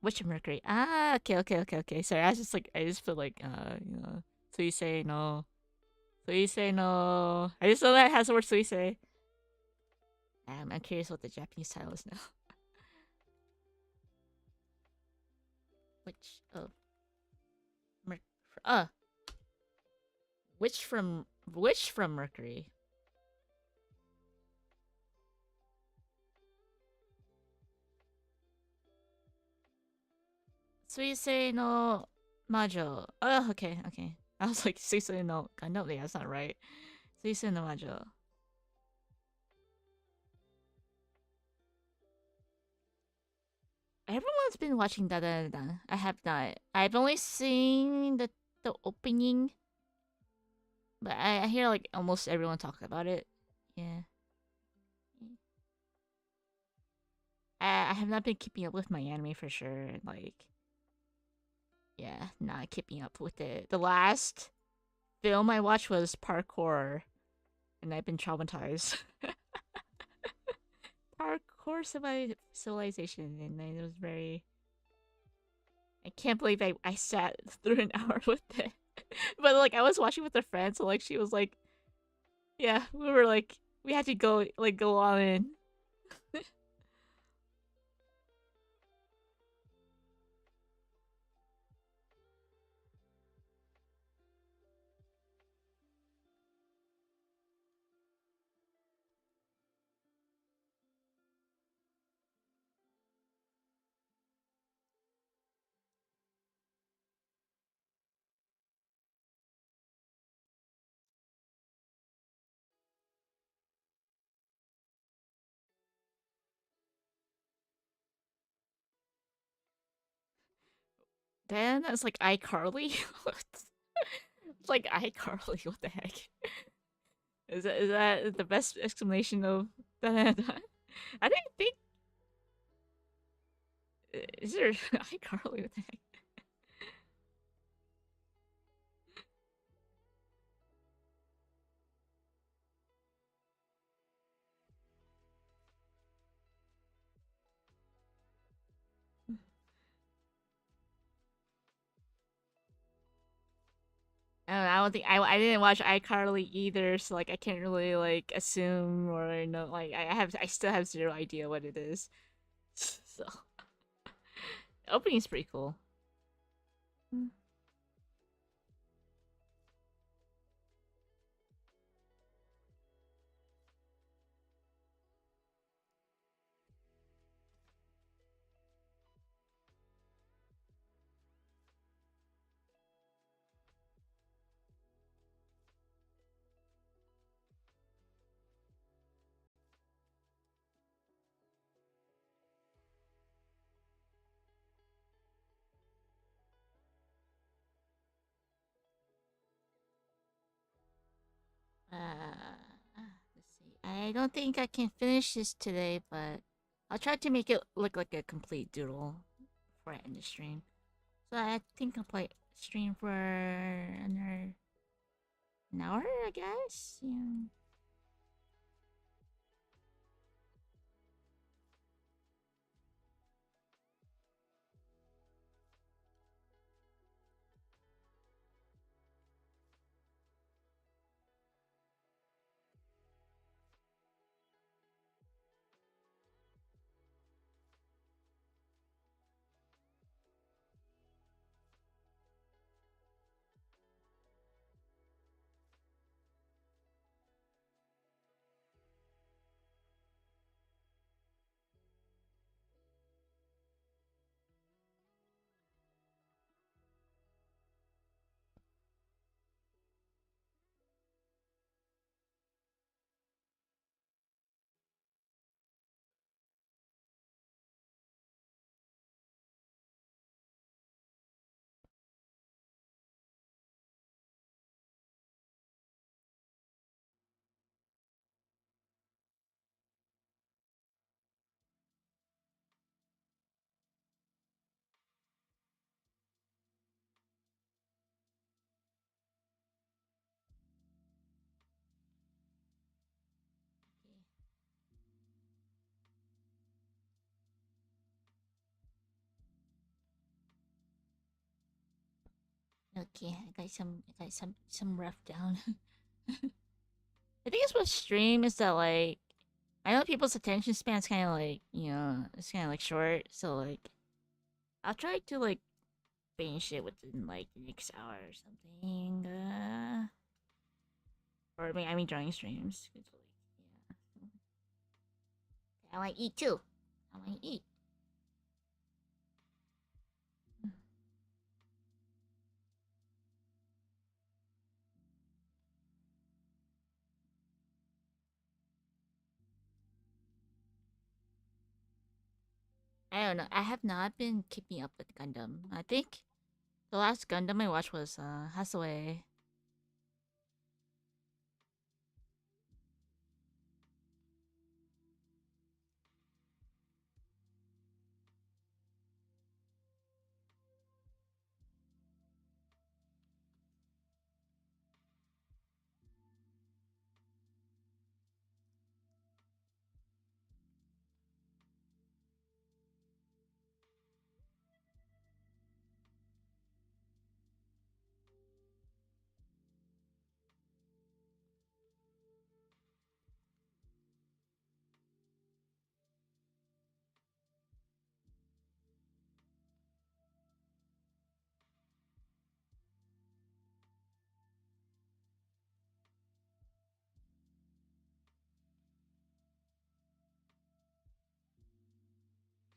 Witch of Mercury. Ah, okay, okay, okay, okay. Sorry, I was just like, I just feel like, so you say no. So you say no. I just know that it has the word so you say. I'm curious what the Japanese title is now. Witch of Mer- uh, Witch from Mercury. Suisei no Majo. Oh, okay, okay. I was like, Suisei no Gundam. Yeah, that's not right. Suisei no Majo. Everyone's been watching Da Da Da Da. I have not. I've only seen the opening, but I hear like almost everyone talk about it. Yeah. I have not been keeping up with my anime for sure. Like, yeah, not keeping up with it. The last film I watched was Parkour, and I've been traumatized. Parkour civilization, and it was very. I can't believe I sat through an hour with it. But like I was watching with a friend, so like she was like, yeah, we were like, we had to go all in. Then it's like iCarly. It's like iCarly. What the heck? Is that the best explanation of that? I didn't think. Is there iCarly? What the heck? I don't think I didn't watch iCarly either, so like I can't really like assume or know. Like I still have zero idea what it is. So the opening's pretty cool. Let's see. I don't think I can finish this today, but I'll try to make it look like a complete doodle before I end the stream. So I think I'll play stream for another an hour, I guess. Yeah. Okay, I got some rough down. I think it's what stream is that like I know people's attention span's kind of like it's kind of like short, so like I'll try to like finish it within like the next hour or something. Or I mean during streams. 'Cause, like, yeah. I want to eat too. I want to eat. I don't know. I have not been keeping up with Gundam. I think the last Gundam I watched was Hathaway.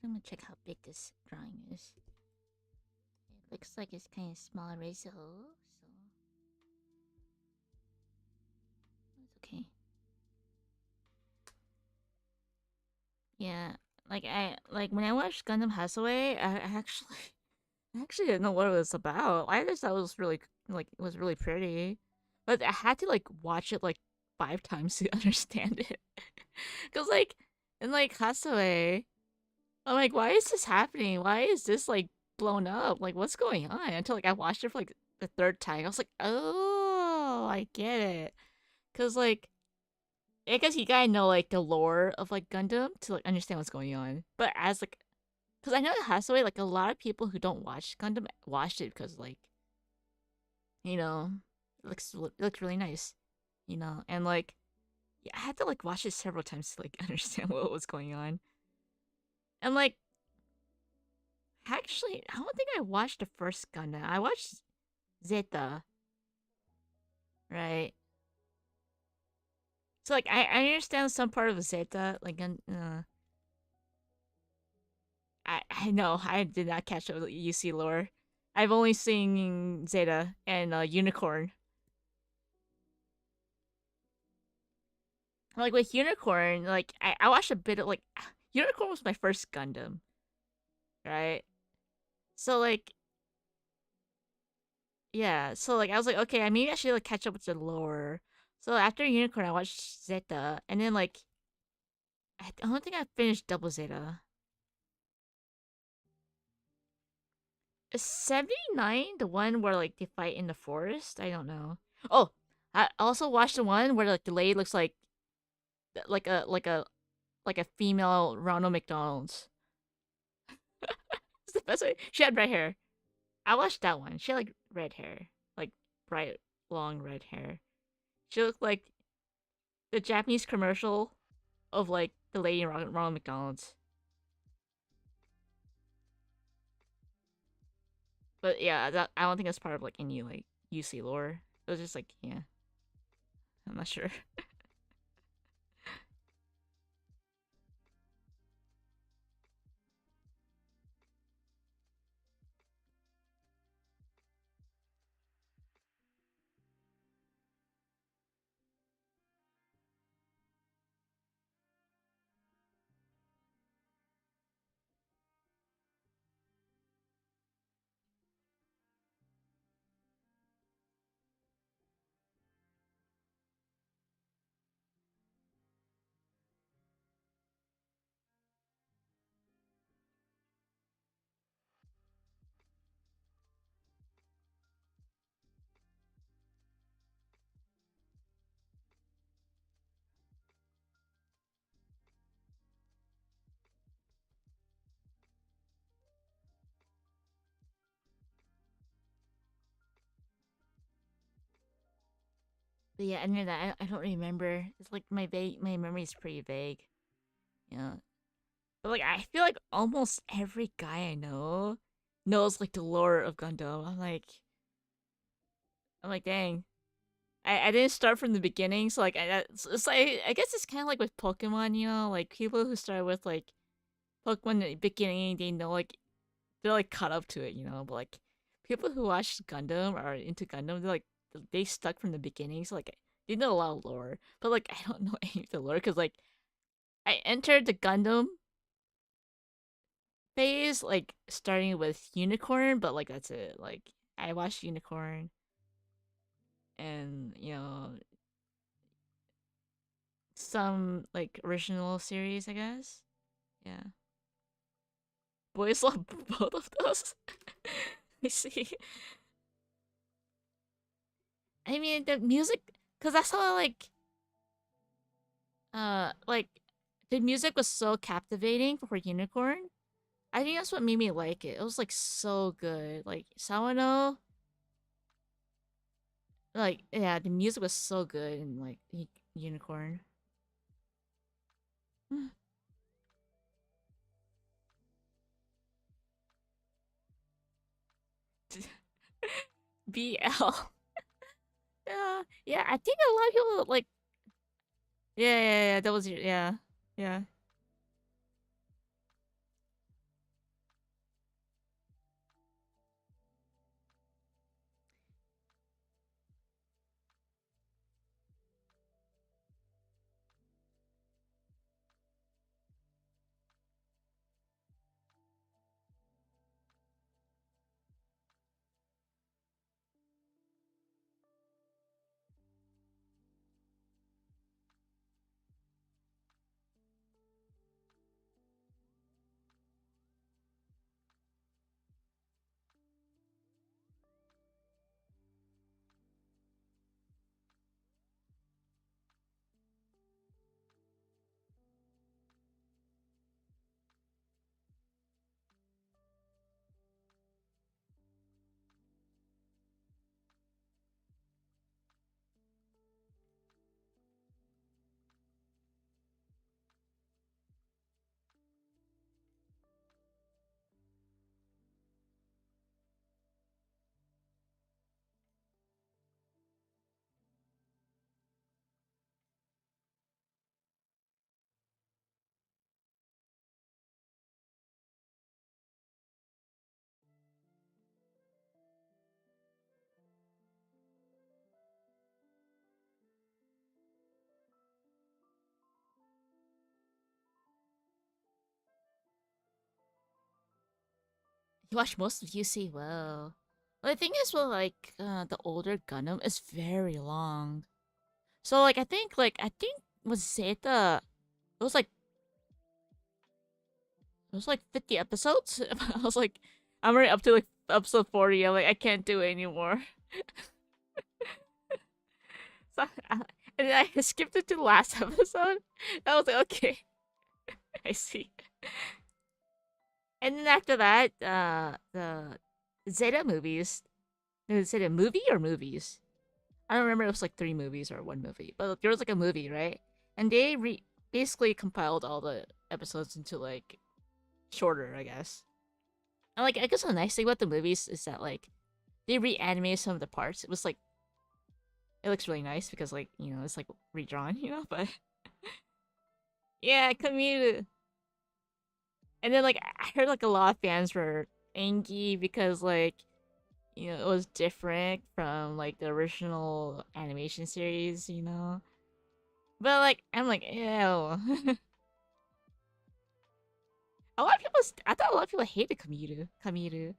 I'm gonna check how big this drawing is. It looks like it's kind of small eraser, so it's okay. Yeah, like when I watched Gundam Hathaway, I actually didn't know what it was about. I just thought it was really like it was really pretty, but I had to like watch it like 5 times to understand it. Cause like in like Hathaway, I'm like, why is this happening? Why is this like blown up? Like, what's going on? Until like I watched it for like the third time, I was like, oh, I get it. Cause like I guess you gotta know like the lore of like Gundam to like understand what's going on. But as like, cause I know it has to way like a lot of people who don't watch Gundam watched it because like you know it looks really nice, and like yeah, I had to like watch it several times to like understand what was going on. And like actually, I don't think I watched the first Gundam. I watched Zeta, right? So like I understand some part of Zeta, like I know I did not catch up with UC lore. I've only seen Zeta and Unicorn. Like with Unicorn, like I watched a bit of like Unicorn was my first Gundam, right? So like yeah, so like I was like okay, maybe I should like catch up with the lore. So after Unicorn, I watched Zeta, and then like I don't think I finished Double Zeta. Is 79 the one where like they fight in the forest? I don't know. Oh, I also watched the one where like the lady looks like a like a like a female Ronald McDonald's. It's the best way. She had red hair. I watched that one. She had like red hair, like bright long red hair. She looked like the Japanese commercial of like the lady in Ronald McDonald's. But yeah, that I don't think it's part of like any like UC lore. It was just like yeah, I'm not sure. But yeah, any of that I don't remember. It's like my memory is pretty vague. Yeah, but like I feel like almost every guy I know knows like the lore of Gundam. I'm like, dang. I didn't start from the beginning, so like it's like I guess it's kind of like with Pokemon, like people who start with like Pokemon at the beginning, they know like they're like caught up to it. But like people who watch Gundam or are into Gundam, they stuck from the beginning, so like they know a lot of lore. But like I don't know any of the lore because like I entered the Gundam phase like starting with Unicorn, but like that's it. Like I watched Unicorn and some like original series, I guess. Yeah, boys love both of those. I see. I mean the music, cause I saw like the music was so captivating for Unicorn. I think that's what made me like it. It was like so good. Like Sawano, like yeah, the music was so good in like Unicorn. BL. Yeah, yeah. I think a lot of people like. Yeah, yeah, yeah. That was yeah, yeah. You watch most of UC. Well, the thing is, well, like the older Gundam is very long. So like I think was Zeta. It was like it was like 50 episodes. I was like, I'm already up to like episode 40. I'm like, I can't do it anymore. and then I skipped it to the last episode. I was like, okay, I see. And then after that, the Zeta movies. No, Zeta movie or movies? I don't remember. It was like 3 movies or 1 movie, but there was like a movie, right? And they basically compiled all the episodes into like shorter, I guess. And like, I guess the nice thing about the movies is that like they reanimated some of the parts. It was like it looks really nice because like it's like redrawn, but yeah, commute. And then like I heard like a lot of fans were angry because like it was different from like the original animation series. But like I'm like ew. A lot of people, I thought a lot of people hated Kamiru. Kamiru.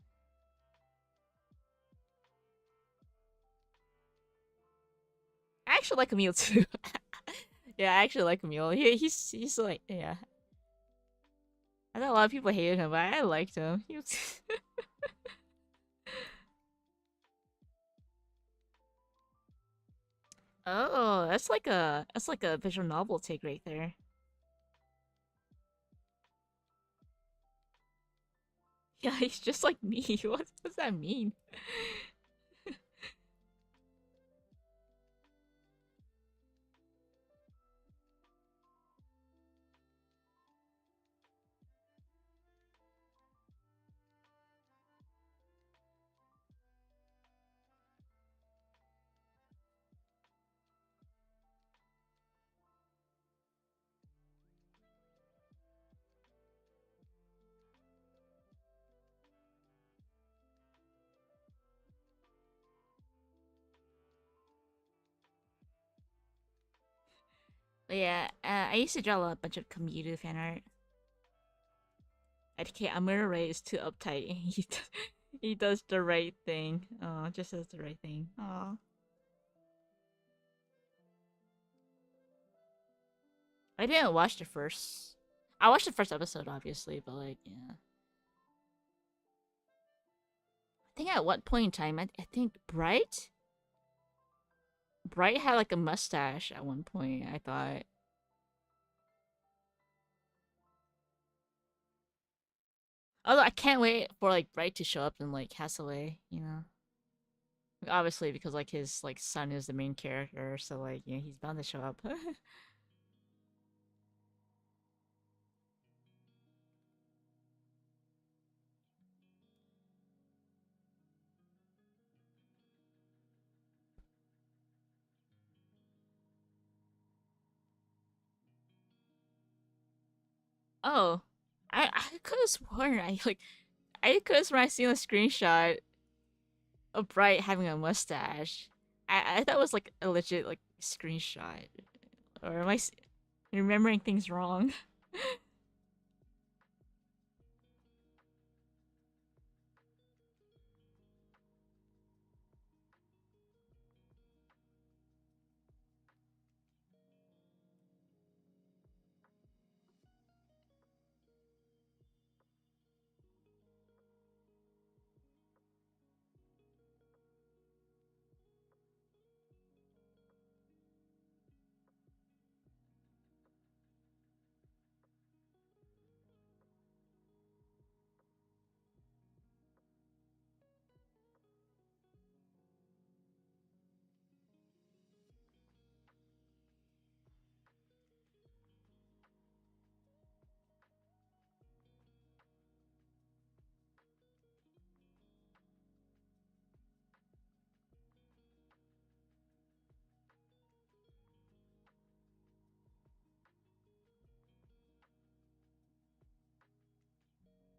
I actually like Camille too. Yeah, I actually like Camille. He's like yeah. I thought a lot of people hated him, but I liked him. He was Oh, that's like a visual novel take right there. Yeah, he's just like me. What does that mean? But yeah, I used to draw a bunch of Kamiru fan art. Okay, Amuro is too uptight. He does the right thing. Oh, just does the right thing. Oh, I didn't watch the first. I watched the first episode, obviously, but like, yeah. I think at what point in time, I think Bright had like a mustache at one point. I thought. Although I can't wait for like Bright to show up in like Castaway. Obviously because like his like son is the main character, so like he's bound to show up. Oh, I could have sworn I could have sworn I seen a screenshot of Bright having a mustache. I thought it was like a legit like screenshot, or am I remembering things wrong?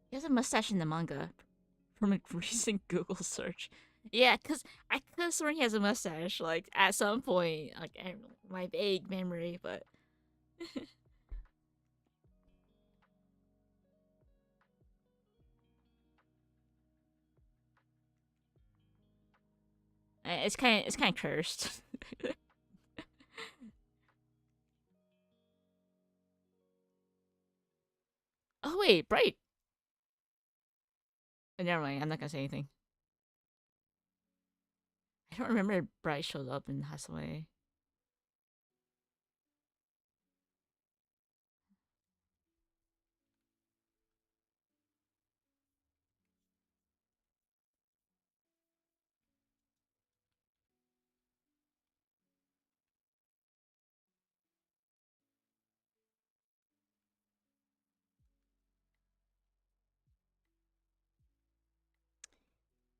He has a mustache in the manga from a recent Google search. Yeah, cause I could have sworn he has a mustache like at some point, like in my vague memory, but it's kind of cursed. Oh wait, Bright. Never mind. I'm not gonna say anything. I don't remember if Bright showed up in Hathaway.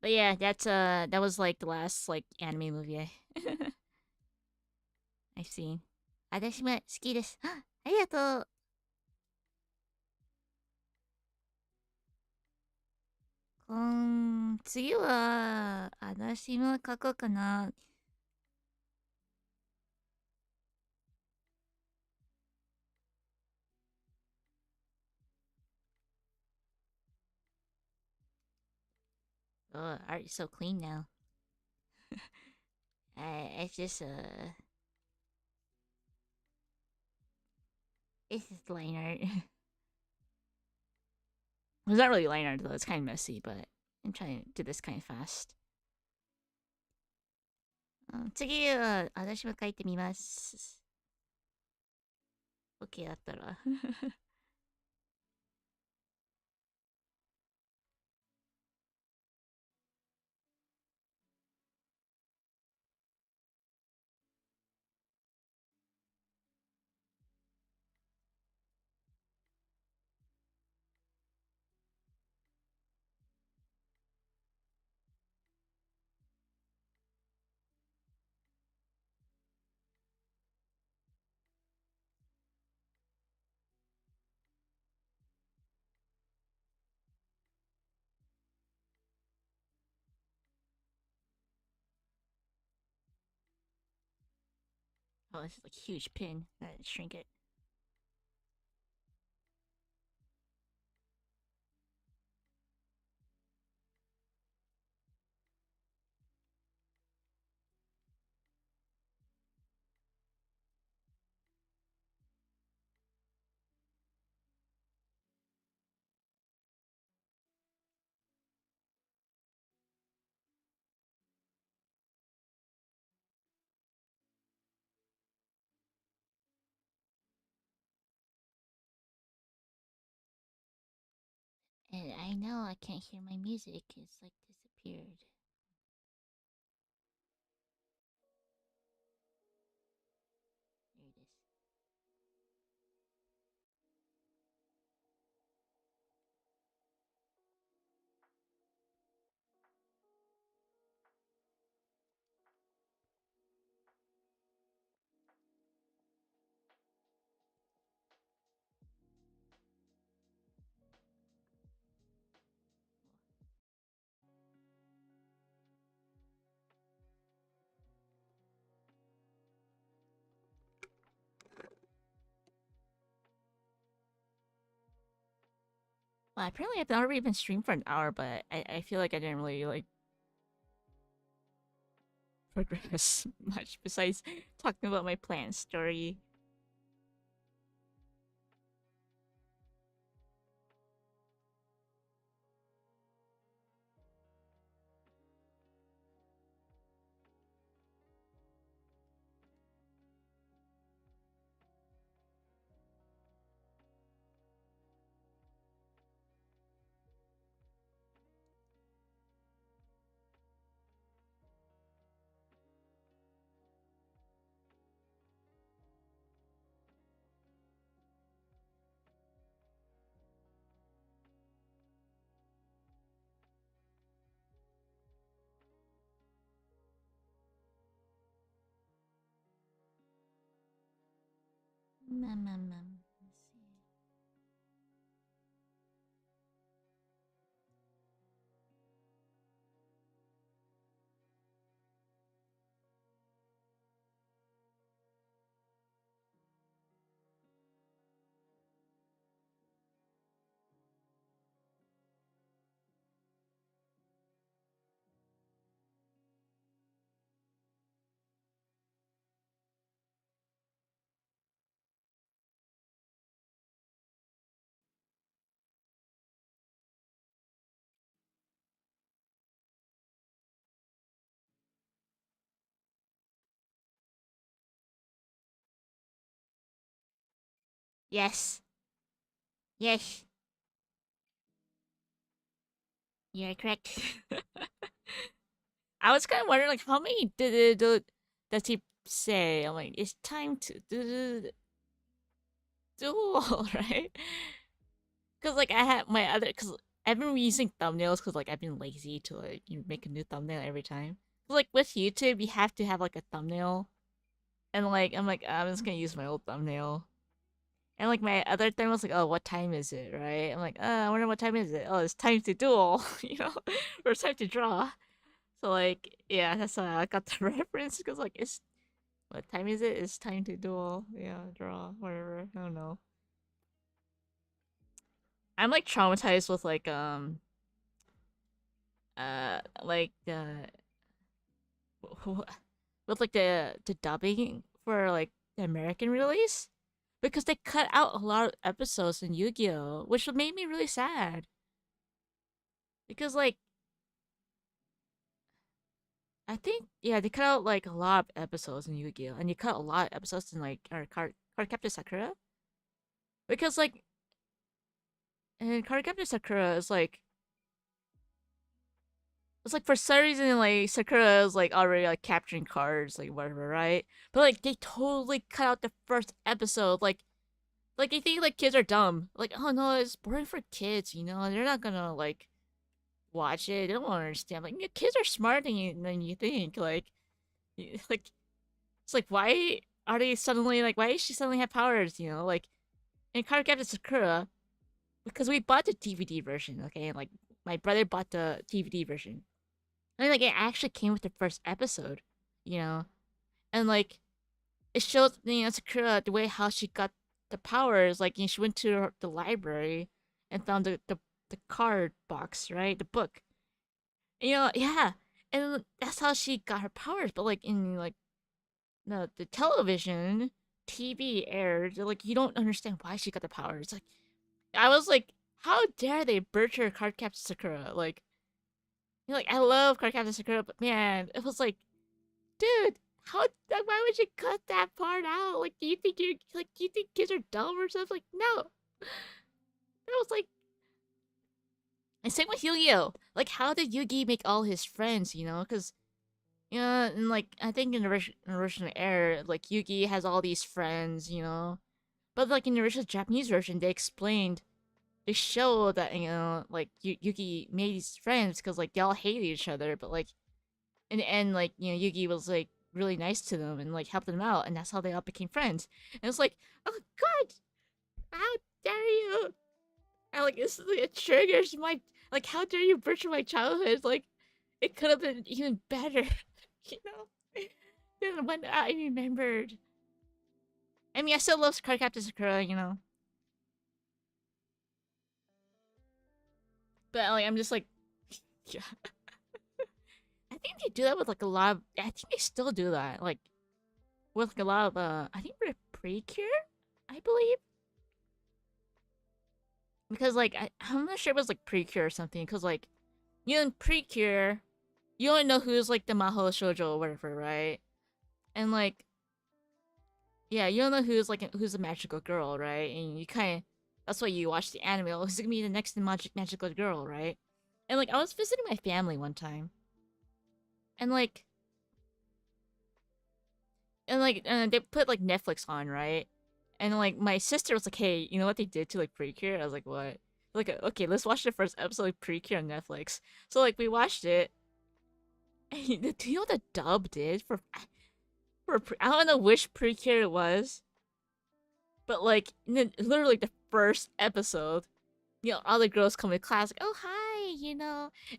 But yeah, that was like the last like anime movie I've seen. 私も好きです。ありがとう。次は、私も書こうかな。Oh, art is so clean now. It's just it's just line art. It's not really line art though. It's kind of messy, but I'm trying to do this kind of fast. 次は私も書いてみます。OK だったら。Oh, this is like a huge pin. Gotta shrink it. And I know I can't hear my music. It's like disappeared. Here it is. Well, apparently I've already been streamed for an hour, but I feel like I didn't really like progress much besides talking about my plant story. Let's see. Yes. Yes. You're correct. I was kind of wondering, like, how many does he say? I'm like, it's time to duel, right? Because like I had my other, because I've been using thumbnails because like I've been lazy to like make a new thumbnail every time. Like with YouTube, you have to have like a thumbnail, and like I'm like I'm just gonna use my old thumbnail. And like my other thing was like, oh, what time is it, right? I'm like, I wonder what time is it. Oh, it's time to duel, or it's time to draw. So like, yeah, that's how I got the reference because like it's what time is it? It's time to duel. Yeah, draw, whatever. I don't know. I'm like traumatized with like with like the dubbing for like the American release because they cut out a lot of episodes in Yu-Gi-Oh, which made me really sad because like I think yeah they cut out like a lot of episodes in Yu-Gi-Oh and you cut a lot of episodes in like our Card Captor Sakura because like and Card Captor Sakura is like it's like for some reason like Sakura is like already like capturing cards like whatever, right? But like they totally cut out the first episode. Like you think like kids are dumb. Like oh no, it's boring for kids. They're not gonna like watch it. They don't understand. Like kids are smarter than you think. Like like it's like why are they suddenly like why does she suddenly have powers? Like in Card Captain Sakura because we bought the DVD version. Okay, and like my brother bought the DVD version. I mean, like it actually came with the first episode, you know, and like it shows Sakura the way how she got the powers. Like she went to the library and found the card box, right, the book. Yeah, and that's how she got her powers. But like in like the television, TV aired, like you don't understand why she got the powers. Like I was like, how dare they butcher Cardcaptor Sakura? Like, like I love Cardcaptor Sakura, but man, it was like dude, how like why would you cut that part out? Like do you think kids are dumb or something? Like no. That was like and same with Yu-Gi-Oh! Like how did Yugi make all his friends, Cause and like I think in the original era, like Yugi has all these friends. But like in the original Japanese version, they show that like Yugi made these friends because like they all hated each other, but like in the end, like Yugi was like really nice to them and like helped them out, and that's how they all became friends. And it's like, oh god, how dare you? And like it triggers my like, how dare you butcher my childhood? Like it could have been even better, you know. Than when I remembered. I mean, I still love Cardcaptor Sakura. But like, I'm just like, yeah. I think they do that with like a lot of. I think they still do that, like with like a lot of. I think with Precure, I believe. Because like I'm not sure it was like Precure or something. Because like in Precure, you only know who's like the Maho Shoujo or whatever, right? And like yeah, you don't know who's a magical girl, right? And you kind of that's why you watch the anime. Oh, who's gonna be the next magical girl, right? And like I was visiting my family one time, and they put like Netflix on, right? And like my sister was like, "Hey, you know what they did to like Precure?" I was like, "What?" Like, okay, let's watch the first episode of Precure on Netflix. So like we watched it. And do you know what the dub did I don't know which Precure it was, but like literally the first episode, all the girls come to class like, "Oh hi,"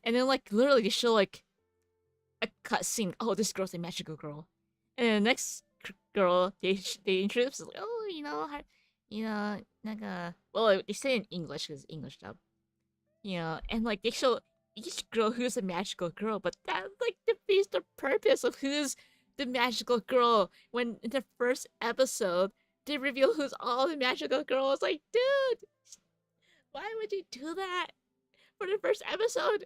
and then like literally they show like a cutscene. Oh, this girl's a magical girl, and then the next girl they introduce like, "Oh, like well they say in English because English dub, and like they show each girl who's a magical girl, but that like defeats the purpose of who's the magical girl when in the first episode they reveal who's all the magical girls. Like, dude, why would you do that for the first episode?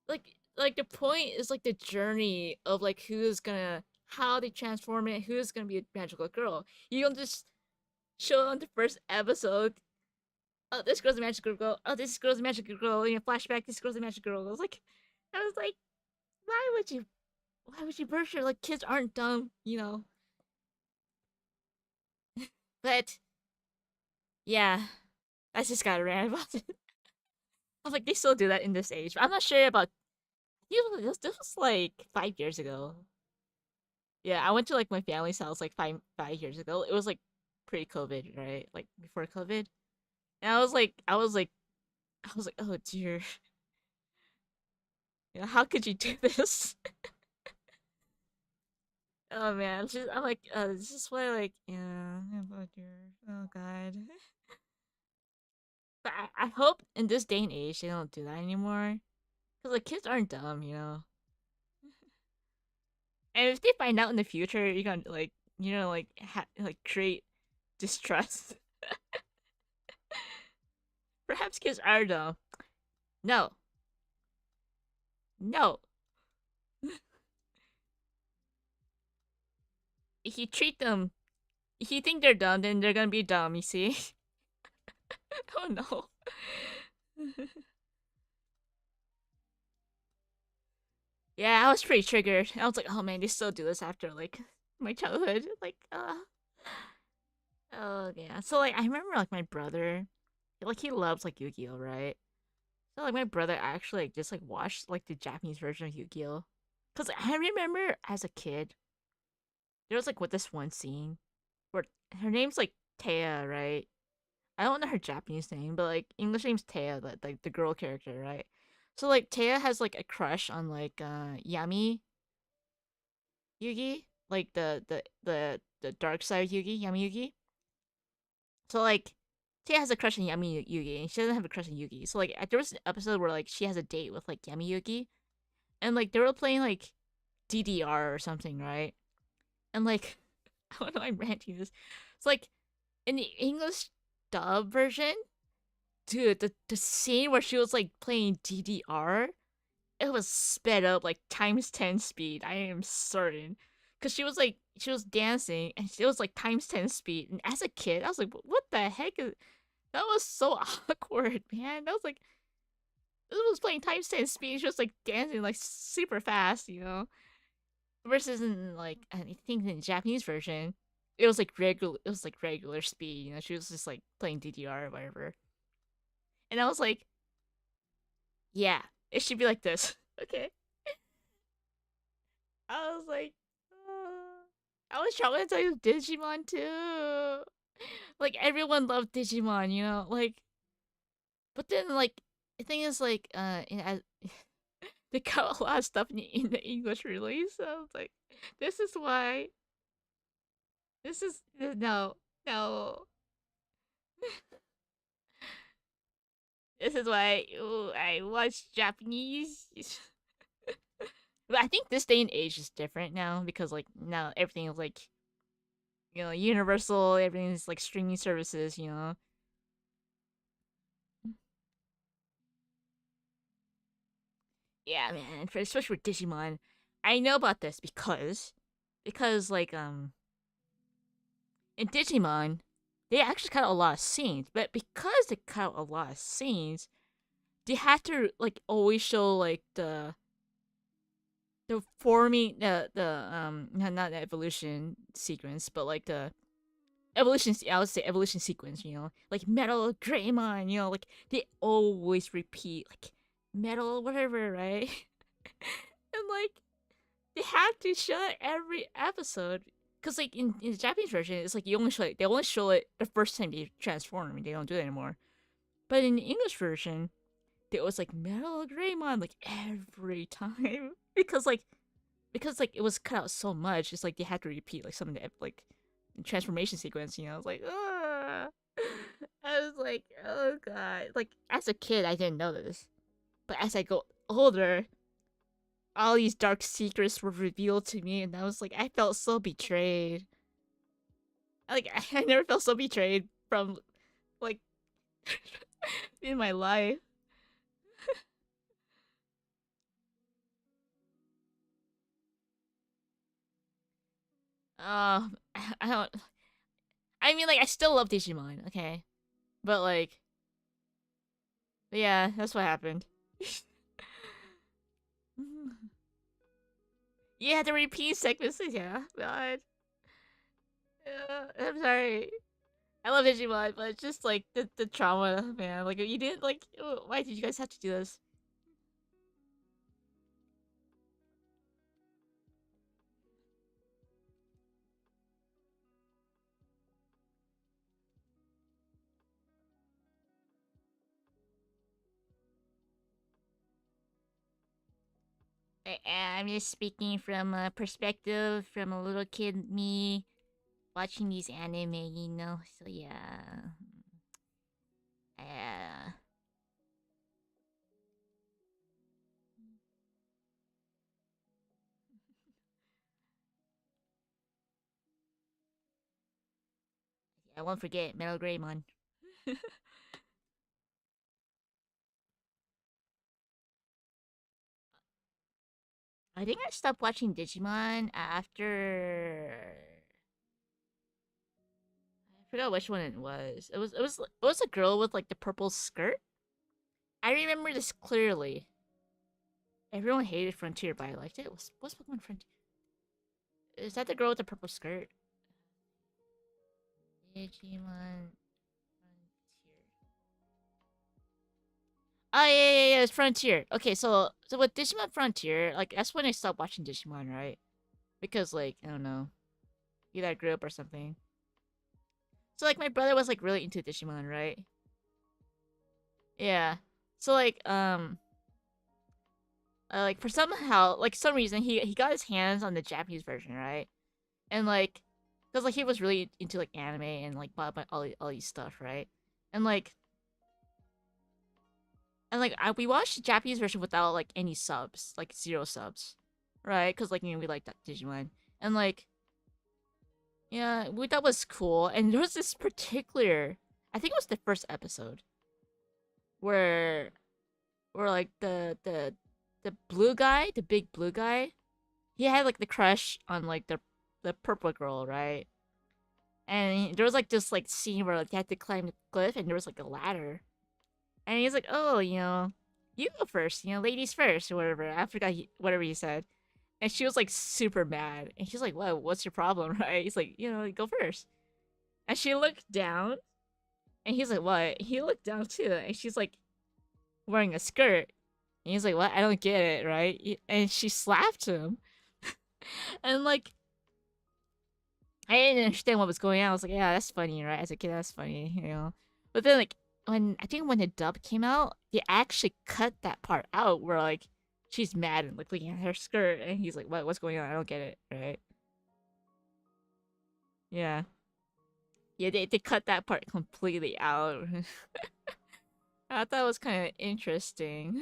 Like the point is like the journey of like who's gonna how they transform it, who's gonna be a magical girl. You don't just show on the first episode. Oh, this girl's a magical girl. Oh, this girl's a magical girl. Flashback. This girl's a magical girl. I was like, why would you? Why would you burst her? Like kids aren't dumb. But yeah, I just got to rant about it. I was like, they still do that in this age. I'm not sure about. This was like 5 years ago. Yeah, I went to like my family's house like five years ago. It was like pre-COVID, right? Like before COVID. And I was like, oh dear, how could you do this? Oh man, I'm like, this is why like, yeah, oh dear, oh god. But I hope in this day and age they don't do that anymore, because like kids aren't dumb. And if they find out in the future, you're gonna like, like like create distrust. Perhaps kids are dumb. No, no. If you treat them, if you think they're dumb, then they're gonna be dumb. You see? Oh no. Yeah, I was pretty triggered. I was like, oh man, they still do this after like my childhood. Like, oh yeah. So like, I remember like my brother, like he loves like Yu-Gi-Oh, right? So like my brother actually like just like watched like the Japanese version of Yu-Gi-Oh, cause I remember as a kid there was like with this one scene where her name's like Taya, right? I don't know her Japanese name, but like English name's Taya, like the girl character, right? So like Taya has like a crush on like Yami Yugi, like the dark side of Yugi, Yami Yugi. So like Taya has a crush on Yami Yugi, and she doesn't have a crush on Yugi. So like there was an episode where like she has a date with like Yami Yugi, and like they were playing like DDR or something, right? And like I don't know, I'm ranting this. It's like in the English dub version, dude, the scene where she was like playing DDR, it was sped up like times 10 speed. I am certain, because she was dancing and it was like times 10 speed. And as a kid, I was like, what the heck is that? Was so awkward, man. That was like this was playing times 10 speed. She was like dancing like super fast. Versus in like I think in the Japanese version, it was like regular. It was like regular speed. She was just like playing DDR or whatever. And I was like, yeah, it should be like this. Okay. I was like, I was traumatized with Digimon too. Like everyone loved Digimon. Like, but then like the thing is like, they cut a lot of stuff in the English release. So I was like, this is why. This is no, no. This is why I watch Japanese. But I think this day and age is different now because like now everything is like universal. Everything is like streaming services. Yeah, man. Especially for Digimon, I know about this because like in Digimon, they actually cut out a lot of scenes, but because they cut out a lot of scenes, they had to like always show like the forming the not the evolution sequence, but like the evolution. I would say evolution sequence. Like Metal Greymon. Like they always repeat like metal whatever, right? And like they have to show it every episode. Cause like in the Japanese version, it's like they only show it the first time they transform. They don't do it anymore. But in the English version, it was like Metal Greymon like every time because it was cut out so much. It's like they had to repeat like some of the like transformation sequence. I was like, ugh. I was like, oh god. Like as a kid, I didn't know this, but as I go older, all these dark secrets were revealed to me, and I was like, I felt so betrayed. Like I never felt so betrayed from like in my life. I don't. I mean, like I still love Digimon, okay, but like, but yeah, that's what happened. Yeah, the repeat segments. Yeah, God. Yeah, I'm sorry. I love Digimon, but it's just like the trauma, man. Like you didn't like. Why did you guys have to do this? I'm just speaking from a perspective from a little kid me watching these anime, you know. So yeah, uh, I won't forget Metal Greymon. I think I stopped watching Digimon after I forgot which one it was. It was a girl with like the purple skirt. I remember this clearly. Everyone hated Frontier, but I liked it. What's Pokemon Frontier? Is that the girl with the purple skirt? Digimon Frontier. Oh yeah, it's Frontier. Okay, so with Digimon Frontier, like that's when I stopped watching Digimon, right? Because like I don't know, either I grew up or something. So like my brother was like really into Digimon, right? Yeah. So like for somehow like some reason he got his hands on the Japanese version, right? And like because like he was really into like anime and like bought all these stuff, right? And like we watched the Japanese version without like any subs, like zero subs, right? Because like we like that Digimon, and like yeah, we thought was cool. And there was this particular, I think it was the first episode where like the blue guy, the big blue guy, he had like the crush on like the purple girl, right? And there was like this like scene where like they had to climb the cliff, and there was like a ladder, and he's like, "Oh, you go first, ladies first, or whatever." I forgot whatever he said, and she was like super mad, and she's like, "What? What's your problem?" Right? He's like, go first, and she looked down, and he's like, "What?" He looked down too, and she's like wearing a skirt, and he's like, "What? I don't get it, right?" And she slapped him, and like I didn't understand what was going on. I was like, "Yeah, that's funny, right?" As a kid, that's funny. But then like when the dub came out, they actually cut that part out where like she's mad and like looking at her skirt, and he's like, "What's going on? I don't get it." Right? Yeah, yeah. They cut that part completely out. I thought that was kind of interesting.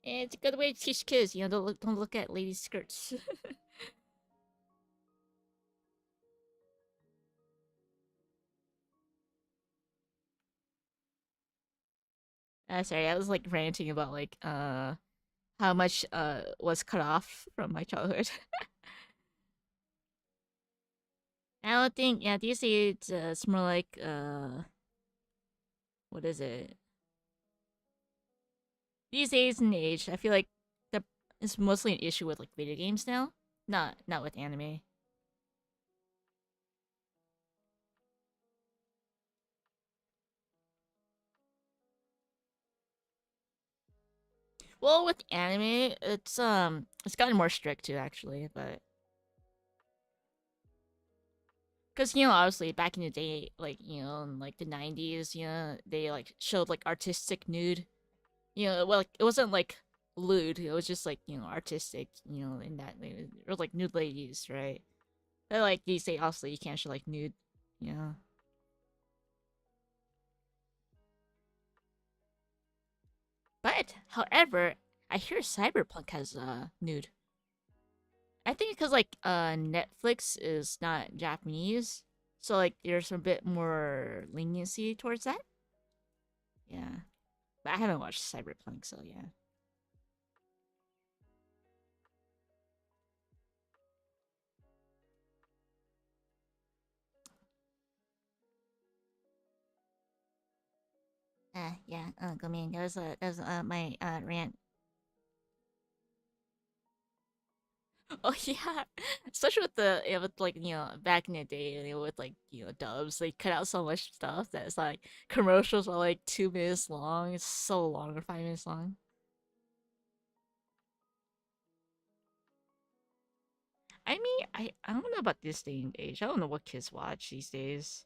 And it's a good way to teach kids. Don't look at ladies' skirts. Sorry, I was like ranting about like how much was cut off from my childhood. I don't think, yeah, these days it's more like what is it? These days and age, I feel like the it's mostly an issue with like video games now, not with anime. Well, with anime, it's gotten more strict too, actually, but because obviously back in the day, like in like the '90s, they like showed like artistic nude. Well, like, it wasn't like lewd. It was just like artistic. In that or like nude ladies, right? But like these days, obviously, you can't show like nude. Yeah. But however, I hear Cyberpunk has nude. I think because like Netflix is not Japanese, so like there's a bit more leniency towards that. Yeah. But I haven't watched Cyberpunk, so yeah. Yeah. Go man. That was my rant. Oh yeah, especially with the with like back in the day with like dubs, they cut out so much stuff that it's like commercials are like 2 minutes long. It's so long or 5 minutes long. I mean, I don't know about this day and age. I don't know what kids watch these days.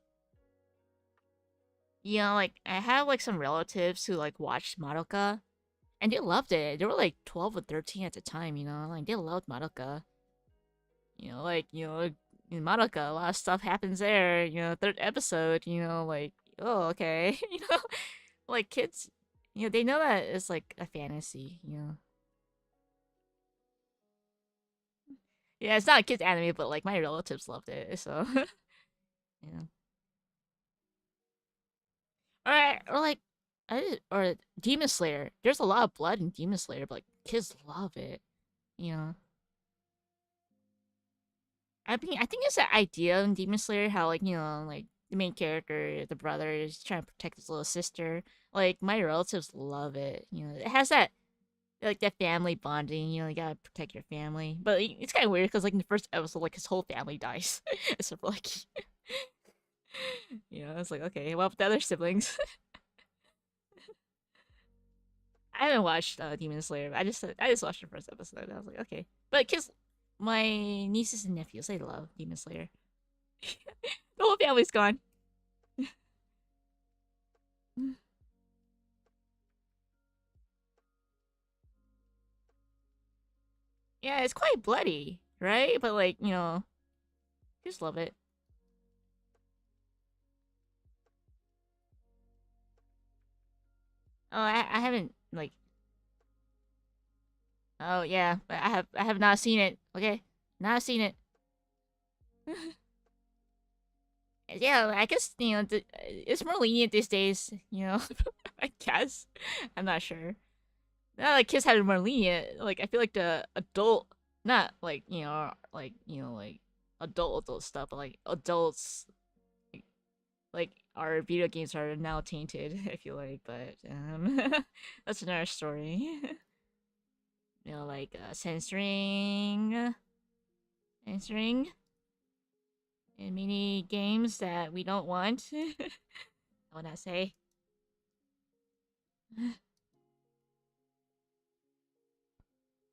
Like I have like some relatives who like watched Madoka and they loved it. They were like 12 or 13 at the time. Like they loved Madoka. Like, in Madoka, a lot of stuff happens there. Third episode, like, oh, okay. Like kids, they know that it's like a fantasy. Yeah, it's not a kids anime, but like my relatives loved it, so yeah. Or like, or Demon Slayer. There's a lot of blood in Demon Slayer, but like kids love it. You know. I think it's the idea in Demon Slayer how like like the main character, the brother, is trying to protect his little sister. Like my relatives love it. It has that like that family bonding. You gotta protect your family. But it's kind of weird because like in the first episode, like his whole family dies. So like, it's like okay, well, the other siblings. I haven't watched Demon Slayer. But I just watched the first episode. I was like okay, but kids, my nieces and nephews, they love Demon Slayer. The whole family's gone. Yeah, it's quite bloody, right? But like, just love it. Oh, I haven't like. Oh yeah, but I have not seen it. Okay, not seen it. Yeah, I guess it's more lenient these days. I guess. I'm not sure. Now like kids have it more lenient. Like I feel like the adult, not like like adult stuff, but like adults like our video games are now tainted. I feel like, but that's another story. Like censoring, and many games that we don't want. I want to say.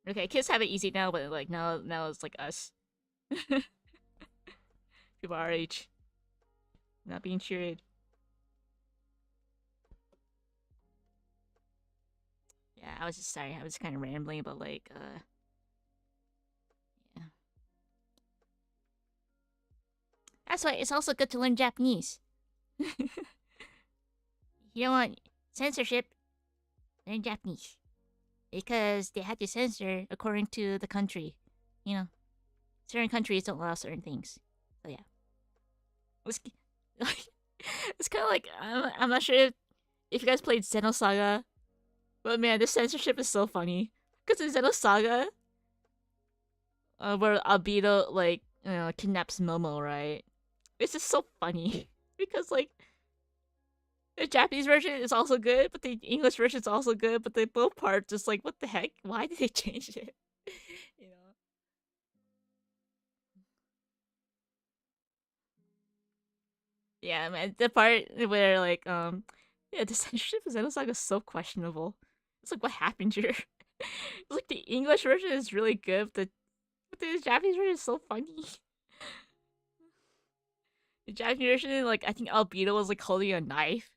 Okay, kids have it easy now, but like now it's like us, people our age, not being cheered. Yeah, I was just sorry. I was kind of rambling, but like, yeah. That's why it's also good to learn Japanese. You don't want censorship, learn Japanese because they had to censor according to the country. You know, certain countries don't allow certain things. So yeah, it's, it's kind of like I'm not sure if you guys played Xenosaga, but man, the censorship is so funny because in Xenosaga, where Albedo like kidnaps Momo, right? It's just so funny because like the Japanese version is also good, but the English version is also good, but they both parts just like what the heck? Why did they change it? you know? Yeah, man. The part where like yeah, the censorship of Xenosaga is so questionable. It's like what happened here? It's like the English version is really good, but the Japanese version is so funny. The Japanese version, like I think Albedo was like holding a knife,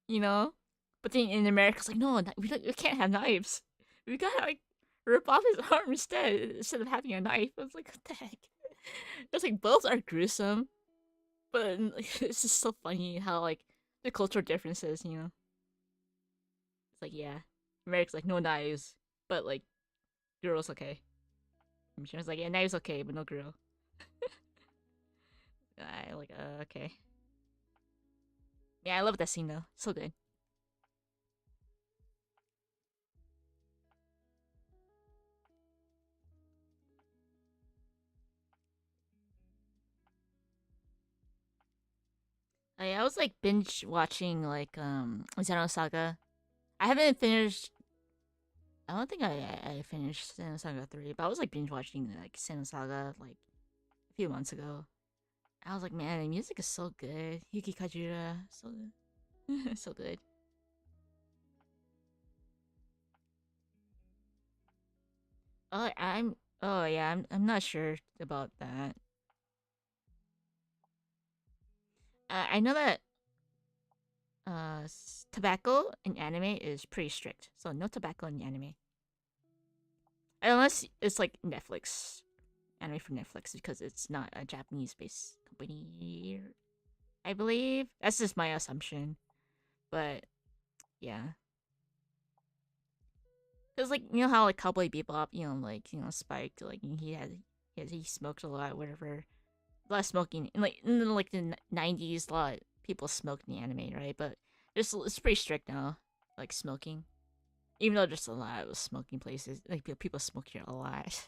you know? But then in America, it's like, no, we can't have knives. We gotta like rip off his arm instead of having a knife. I was like, what the heck? It's like both are gruesome, but like, it's just so funny how like the cultural differences. It's like yeah, America's like no knives, but like girls okay. I'm sure it's like yeah, knives okay, but no girl. I like okay. Yeah, I love that scene though. So good. I was like binge watching like Xenosaga. I haven't finished. I don't think I finished Senna Saga 3, but I was like binge watching like Senna Saga like a few months ago. I was like, man, the music is so good. Yuki Kajira, so good. So good. Oh yeah, I'm not sure about that. I know that tobacco in anime is pretty strict. So no tobacco in anime. Unless it's like Netflix. Anime from Netflix because it's not a Japanese based company. I believe. That's just my assumption. But yeah. Cause like you know how like Cowboy Bebop, Spike, like he smoked a lot, whatever. A lot of smoking, and like in like the '90s, a lot of people smoked in the anime, right? But it's pretty strict now, like smoking. Even though there's a lot of smoking places, like people smoke here a lot,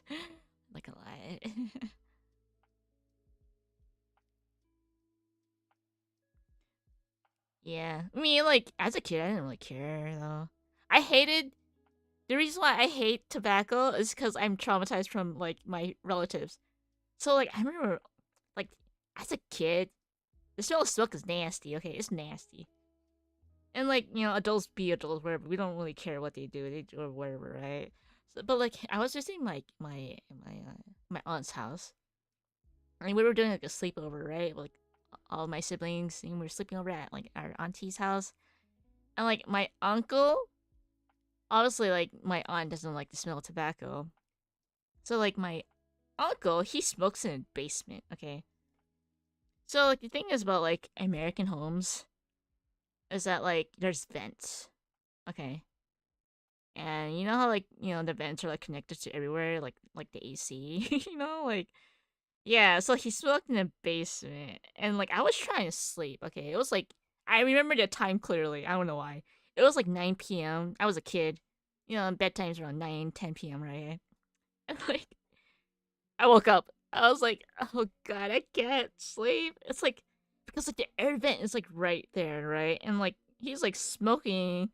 like a lot. Yeah, I mean, like as a kid, I didn't really care though. I hated the reason why I hate tobacco is because I'm traumatized from like my relatives. So like I remember, like as a kid, the smell of smoke is nasty. Okay, it's nasty. And like adults be adults, whatever. We don't really care what they do or whatever, right? So, but like I was visiting my aunt's house, and we were doing like a sleepover, right? Like all my siblings, and we were sleeping over at like our auntie's house, and like my uncle, obviously like my aunt doesn't like the smell of tobacco, so like my uncle he smokes in a basement. Okay, so like the thing is about like American homes is that like there's vents. Okay, and you know how like the vents are like connected to everywhere, like the AC. Like yeah. So he smoked in the basement, and like I was trying to sleep. Okay, it was like I remember the time clearly. I don't know why. It was like 9 p.m. I was a kid. Bedtime's around 9, 10 p.m. Right? And like I woke up. I was like, oh god, I can't sleep. It's like because like the air vent is like right there, right? And like he's like smoking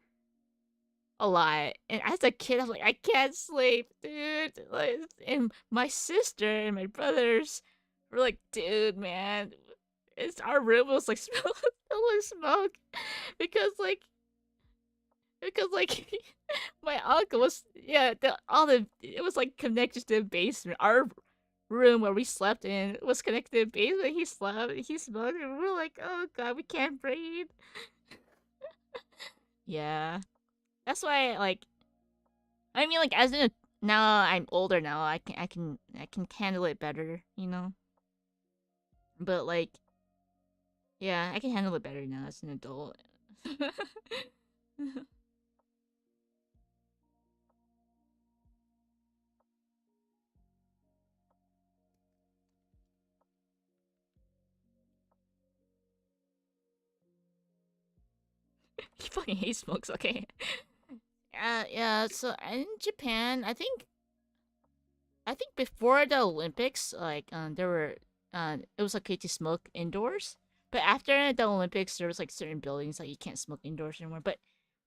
a lot. And as a kid, I'm like, I can't sleep, dude. Like, and my sister and my brothers were like, dude, man, it's our room was like filled with smoke because like my uncle was all the it was like connected to the basement. Our room where we slept in was connected to the basement. He slept, he smoked, and we were like, oh god, we can't breathe. Yeah, that's why like I mean, like as in now I'm older now, I can handle it better. But like, yeah, I can handle it better now as an adult. He fucking hates smokes. Okay. Yeah. So in Japan, I think before the Olympics, like there were it was okay to smoke indoors. But after the Olympics, there was like certain buildings that you can't smoke indoors anymore. But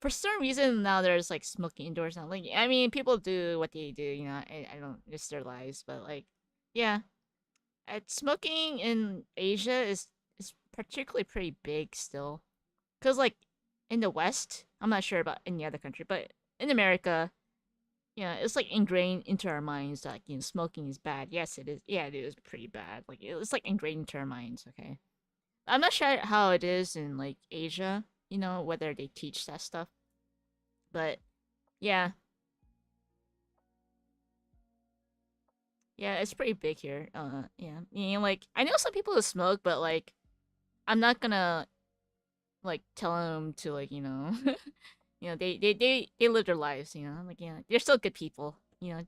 for some reason now there's like smoking indoors now. Like I mean, people do what they do. I don't. It's their lives, but like, yeah, smoking in Asia is particularly pretty big still. Cause like in the West, I'm not sure about any other country, but in America, yeah, it's like ingrained into our minds that smoking is bad. Yes, it is. Yeah, it is pretty bad. Like it's like ingrained into our minds. Okay, I'm not sure how it is in like Asia. Whether they teach that stuff, but yeah, yeah, it's pretty big here. Yeah, like I know some people who smoke, but like I'm not gonna like tell them to like they live their lives. Like they're still good people. Yeah,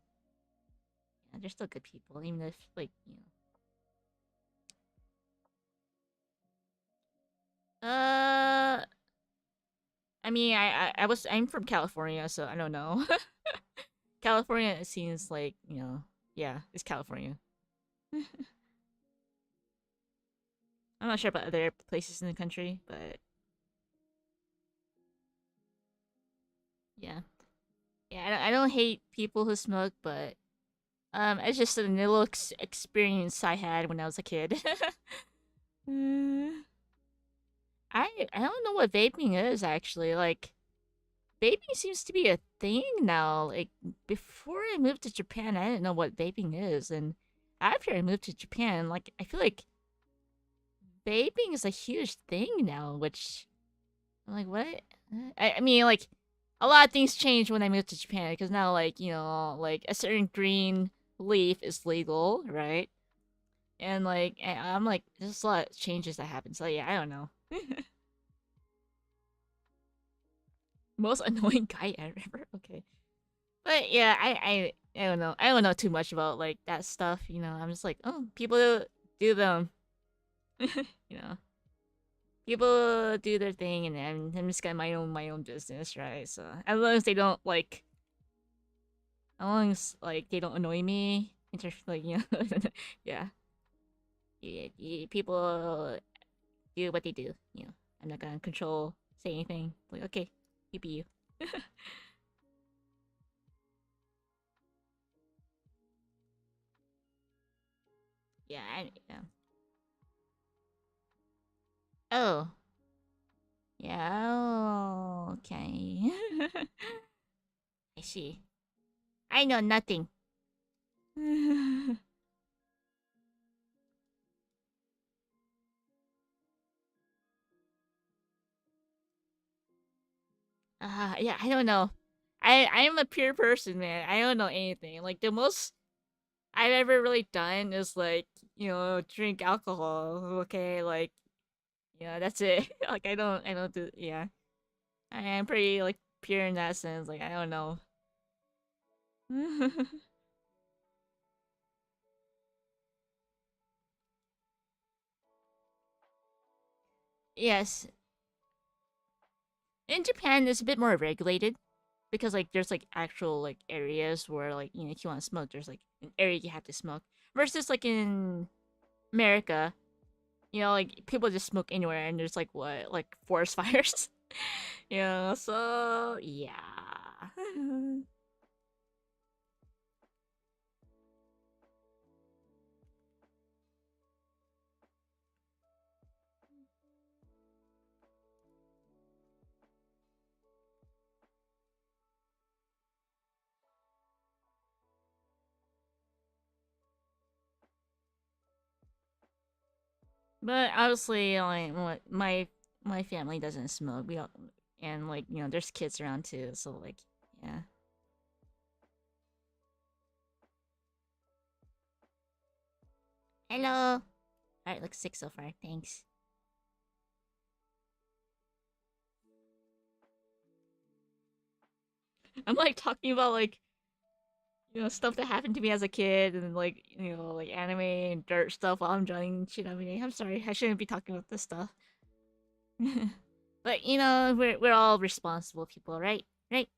they're still good people, even if like I mean, I'm from California, so I don't know. California it seems like yeah, it's California. I'm not sure about other places in the country, but yeah. Yeah, I don't hate people who smoke, but it's just a little experience I had when I was a kid. Mm, I don't know what vaping is actually. Like vaping seems to be a thing now. Like before I moved to Japan, I didn't know what vaping is, and after I moved to Japan, like I feel like vaping is a huge thing now. Which I'm like, what? I mean, like a lot of things changed when I moved to Japan because now, like like a certain green leaf is legal, right? And like I'm like, there's a lot of changes that happen. So yeah, I don't know. Most annoying guy ever. Okay. But yeah, I don't know. I don't know too much about like that stuff. I'm just like, oh, people do them. you know, people do their thing, and I'm just got my own business, right? So as long as they don't like, as long as like they don't annoy me, like yeah, people do what they do. I'm not gonna control, say anything. Like okay, you be you. Yeah, yeah. Oh, yeah. Oh, okay. I see. I know nothing. Yeah, I don't know. I'm a pure person, man. I don't know anything. Like the most I've ever really done is like drink alcohol. Okay, like that's it. Like I don't do. Yeah, I am pretty like pure in that sense. Like I don't know. Yes, in Japan it's a bit more regulated because like there's like actual like areas where like if you want to smoke, there's like an area you have to smoke. Versus like in America, like people just smoke anywhere, and there's like what, like forest fires. So yeah. But obviously, like my family doesn't smoke. We all, and like there's kids around too. So like yeah. Hello. All right, looks 6 so far. Thanks. I'm like talking about like stuff that happened to me as a kid, and like like anime and dirt stuff while I'm drawing shit every day. I'm sorry, I shouldn't be talking about this stuff. But we're all responsible people, right? Right?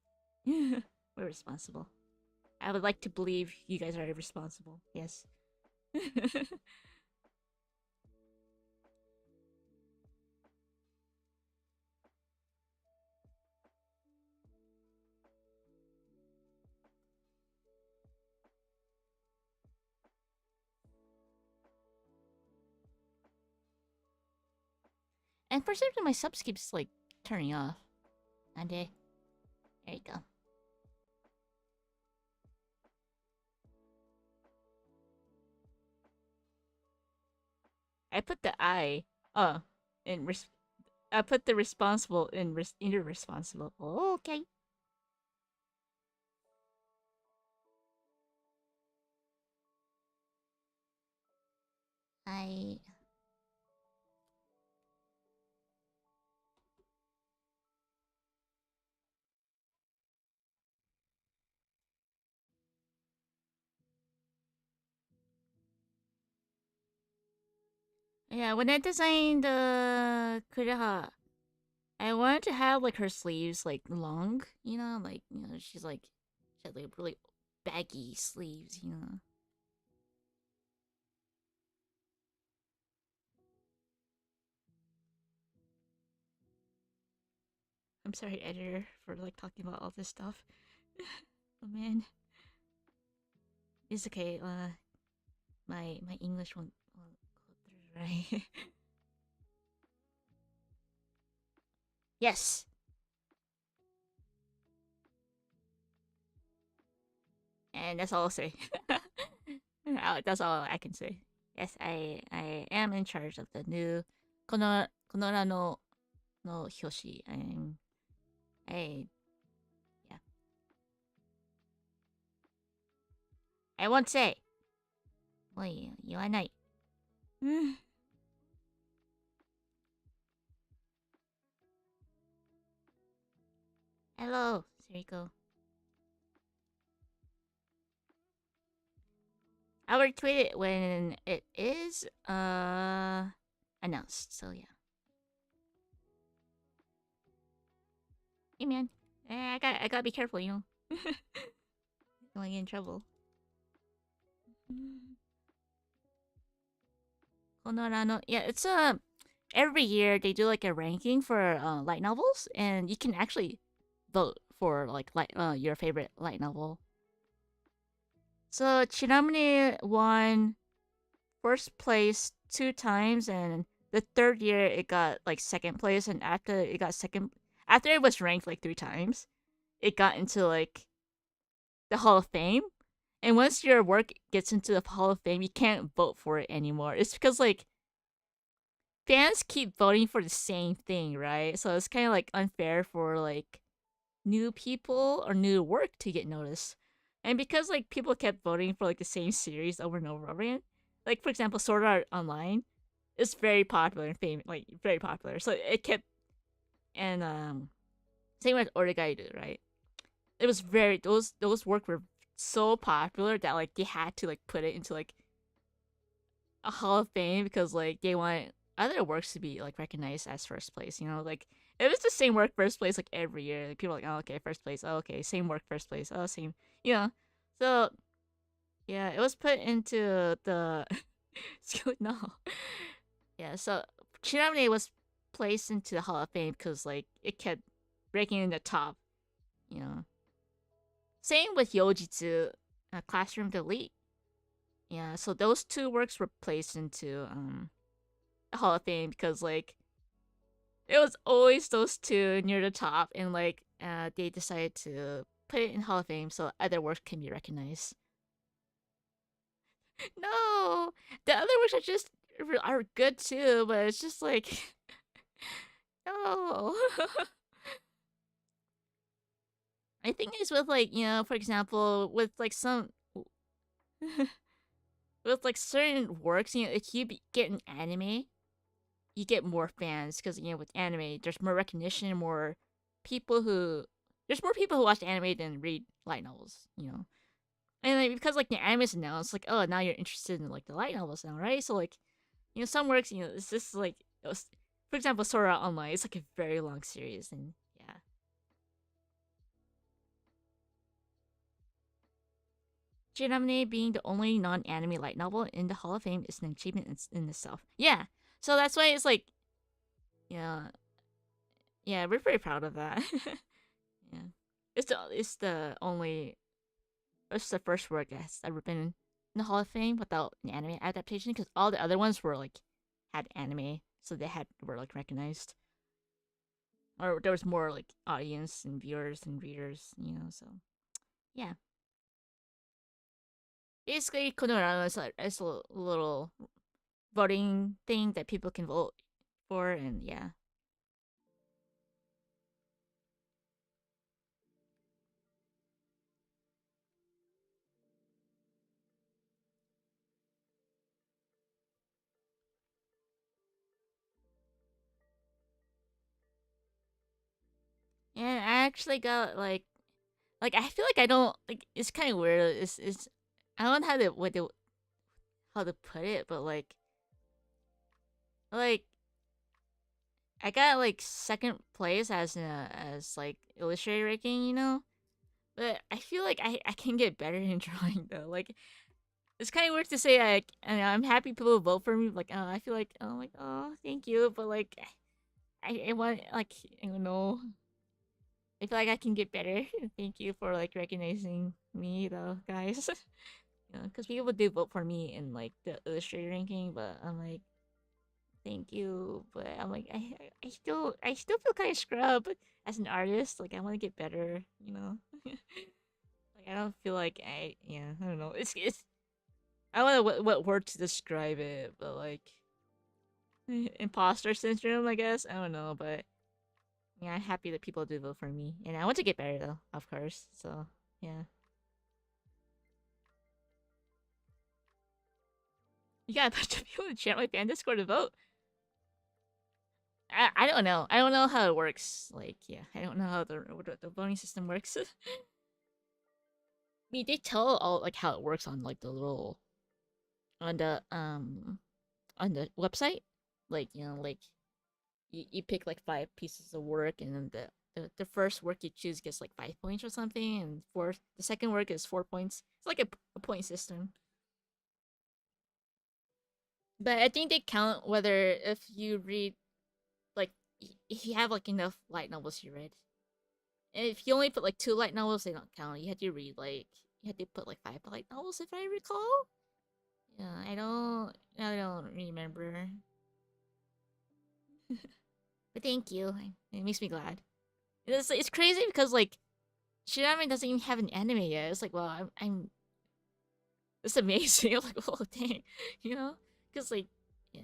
We're responsible. I would like to believe you guys are responsible. Yes. And for some reason, my subs keeps like turning off. And there you go. I put the I. Oh, in I put the responsible in irresponsible. Oh, okay. I. Yeah, when I designed Kureha, I wanted to have like her sleeves like long, like she's like she had like really baggy sleeves. I'm sorry, editor, for like talking about all this stuff. Oh man, it's okay. My English won't go through, right? Yes, and that's all I'll say. That's all I can say. Yes, I am in charge of the new Konora no Hyoshi. I yeah. I won't say. もう言わない. Hello, Seriko. I will tweet it when it is announced. So yeah. Hey man, I gotta be careful, you know. Don't wanna get in trouble. Konorano, yeah, it's every year they do like a ranking for light novels, and you can actually vote for like your favorite light novel. So Chiramune won first place 2 times, and the third year it got like second place, and after it was ranked like 3 times, it got into like the Hall of Fame. And once your work gets into the Hall of Fame, you can't vote for it anymore. It's because like fans keep voting for the same thing, right? So it's kind of like unfair for like new people or new work to get noticed. And because like people kept voting for like the same series over and over again, like for example, Sword Art Online is very popular and famous, like very popular. So it kept and same with Origairu, right? It was very those work were so popular that like they had to like put it into like a Hall of Fame because like they want other works to be like recognized as first place. You know, like it was the same work first place like every year. Like people are like, oh okay, first place. Oh okay, same work first place. Oh same. You know, so yeah, it was put into the no. Yeah, so Chiramune was placed into the Hall of Fame because like it kept breaking in the top. You know, same with Yojitsu, Classroom Delete. Yeah, so those two works were placed into the Hall of Fame because like it was always those two near the top, and like they decided to put it in Hall of Fame so other works can be recognized. No, the other works are just are good too, but it's just like no. I think it's with like for example, with like some with like certain works, if you get an anime, you get more fans because with anime, there's more recognition, more people who there's more people who watch anime than read light novels. And like because like the anime's announced, like oh now you're interested in like the light novels now, right? So like some works, it's just like for example, Sword Art Online, it's like a very long series, and yeah. Jinamne being the only non-anime light novel in the Hall of Fame is an achievement in itself. Yeah, so that's why it's like, yeah, yeah, we're pretty proud of that. Yeah, it's the first work that's ever been in the Hall of Fame without an anime adaptation because all the other ones were like had anime, so were like recognized, or there was more like audience and viewers and readers, So yeah, basically, Konorama is a little voting thing that people can vote for, and yeah. And I actually got like I feel like I don't like it's kind of weird. It's I don't know how to put it, but like I got like second place as like illustrator ranking, But I feel like I can get better in drawing though. Like it's kind of weird to say. I'm happy people vote for me. Like I feel like oh thank you, but like I want like I don't know. I feel like I can get better. Thank you for like recognizing me though, guys. You know, because people do vote for me in like the illustrator ranking, but I'm like, thank you, but I'm like, I still feel kind of scrub as an artist. Like I want to get better, you know. Like I don't feel like I don't know. It's I don't know what word to describe it, but like imposter syndrome, I guess. I don't know, but yeah, I'm happy that people do vote for me, and I want to get better though, of course. So yeah, you got a bunch of people in the chat my fan Discord to vote. I don't know. I don't know how it works. Like yeah, I don't know how the voting system works. I mean, they tell all like how it works on like the little on the on the website. Like you know, like you pick like 5 pieces of work, and then the first work you choose gets like 5 points or something, and fourth the second work is 4 points. It's like a point system. But I think they count whether if you read like if you have like enough light novels you read. And if you only put like 2 light novels, they don't count. You had to read like you had to put like 5 light novels if I recall. Yeah, I don't remember. But thank you. It makes me glad. It's crazy because like Shinramen doesn't even have an anime yet. It's like, well, I'm it's amazing. I'm like, oh dang, you know, because like, yeah,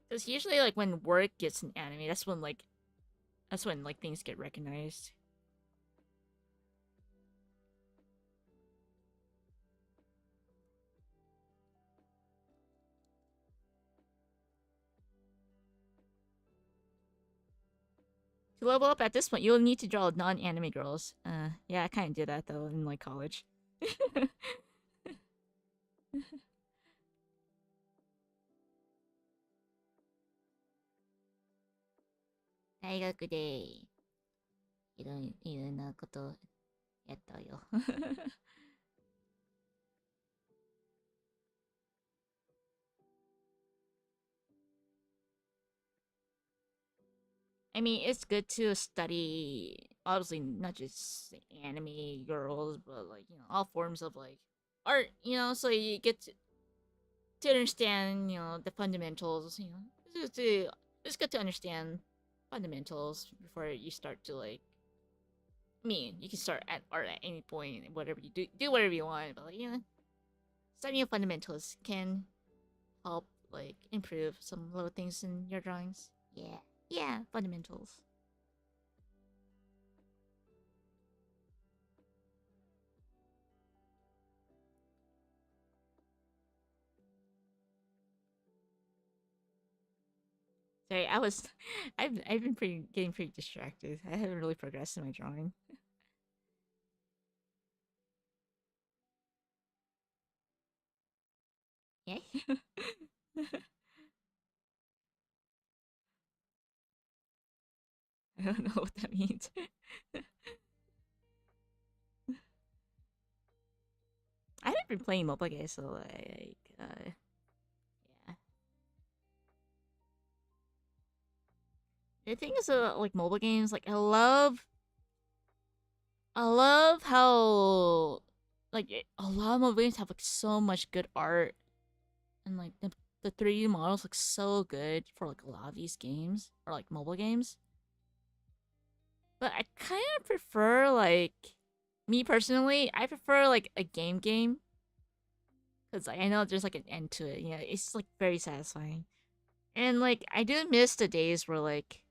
because usually like when work gets an anime, that's when like things get recognized. To level up at this point, you'll need to draw non-anime girls. Yeah, I kind of did that though in like college. 大学でいろんなことやったよ。I mean, it's good to study, obviously, not just anime girls, but like, all forms of like art, so you get to understand, the fundamentals, it's good to understand fundamentals before you start to like, I mean, you can start at art at any point, whatever you do whatever you want, but like, studying fundamentals can help like improve some little things in your drawings. Yeah. Yeah, fundamentals. Sorry, I've been getting pretty distracted. I haven't really progressed in my drawing. Yeah. I don't know what that means. I haven't been playing mobile games, so like, yeah. The thing is, like mobile games, like I love how, like, a lot of mobile games have like so much good art, and like the 3D models look so good for like a lot of these games or like mobile games. But I kind of prefer like me personally. I prefer like a game because I know there's like an end to it. It's like very satisfying, and like I do miss the days where like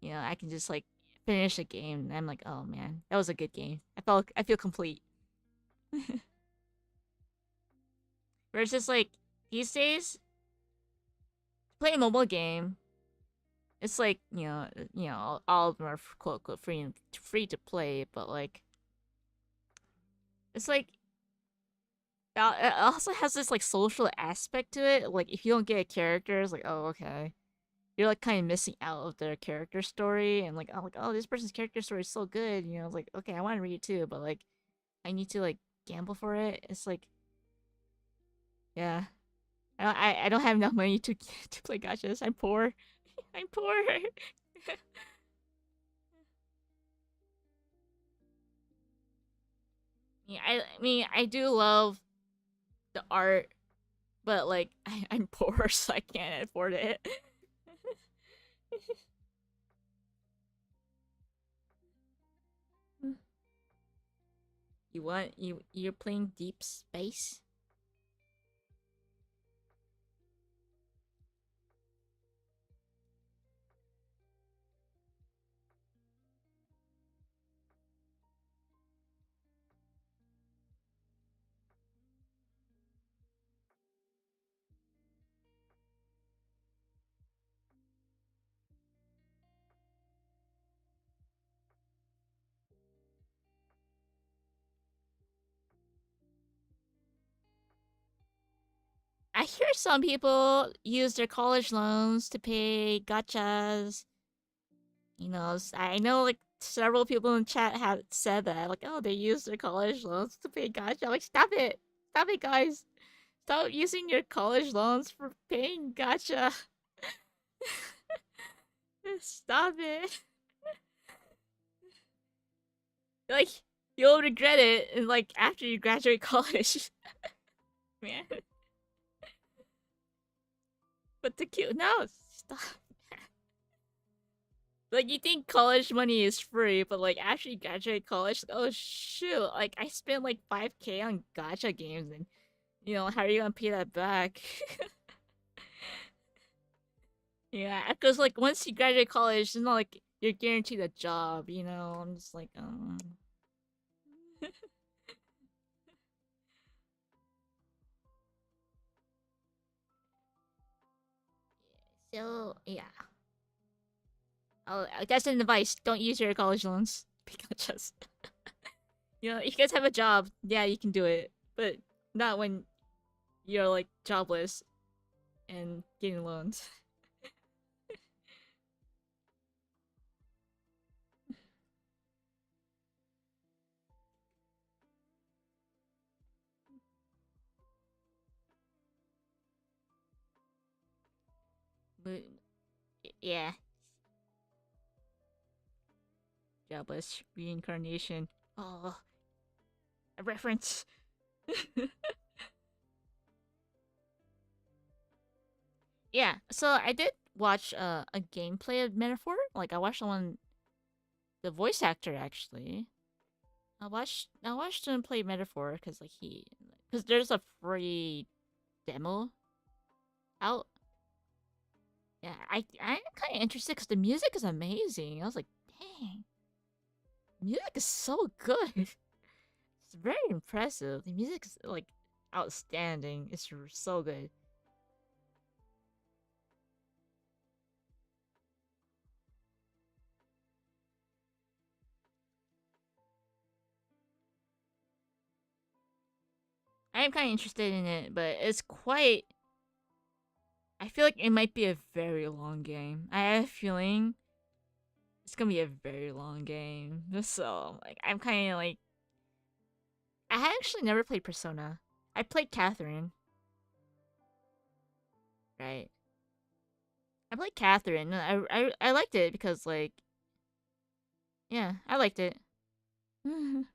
I can just like finish a game and I'm like, oh man, that was a good game. I feel complete. Whereas just like these days, play a mobile game. It's like all of them are quote unquote free to play, but like it's like it also has this like social aspect to it. Like if you don't get a character, it's like, oh okay, you're like kind of missing out of their character story, and like, oh, this person's character story is so good. It's like, okay, I want to read it too, but like I need to like gamble for it. It's like, yeah, I don't have enough money to to play gachas. I'm poor. I'm poor. Yeah, I mean, I do love the art, but like, I'm poor, so I can't afford it. You're playing Deep Space? I hear some people use their college loans to pay gachas. You know, I know like several people in chat have said that, like, oh, they use their college loans to pay gacha. Like, stop it, guys, stop using your college loans for paying gacha. Stop it. Like, you'll regret it, and like after you graduate college, man. But the cute no, stop. Like, you think college money is free, but like after you graduate college, oh shoot, like I spent like 5K on gacha games, and you know, how are you gonna pay that back? Yeah, because like once you graduate college, it's not like you're guaranteed a job, you know? I'm just like, So, yeah. Oh, that's an advice. Don't use your college loans. Because, you know, if you guys have a job, yeah, you can do it. But not when you're like jobless and getting loans. But yeah, jobless reincarnation. Oh, a reference. Yeah, so I did watch a gameplay of Metaphor. Like I watched the voice actor actually. I watched him play Metaphor because like because there's a free demo out. Yeah, I'm kind of interested because the music is amazing. I was like, dang, music is so good. It's very impressive. The music is like outstanding. It's so good. I am kind of interested in it, but it's quite. I feel like it might be a very long game. I have a feeling it's gonna be a very long game. So like, I'm kind of like, I actually never played Persona. I played Catherine, right? I played Catherine. I liked it because like, yeah, I liked it. It's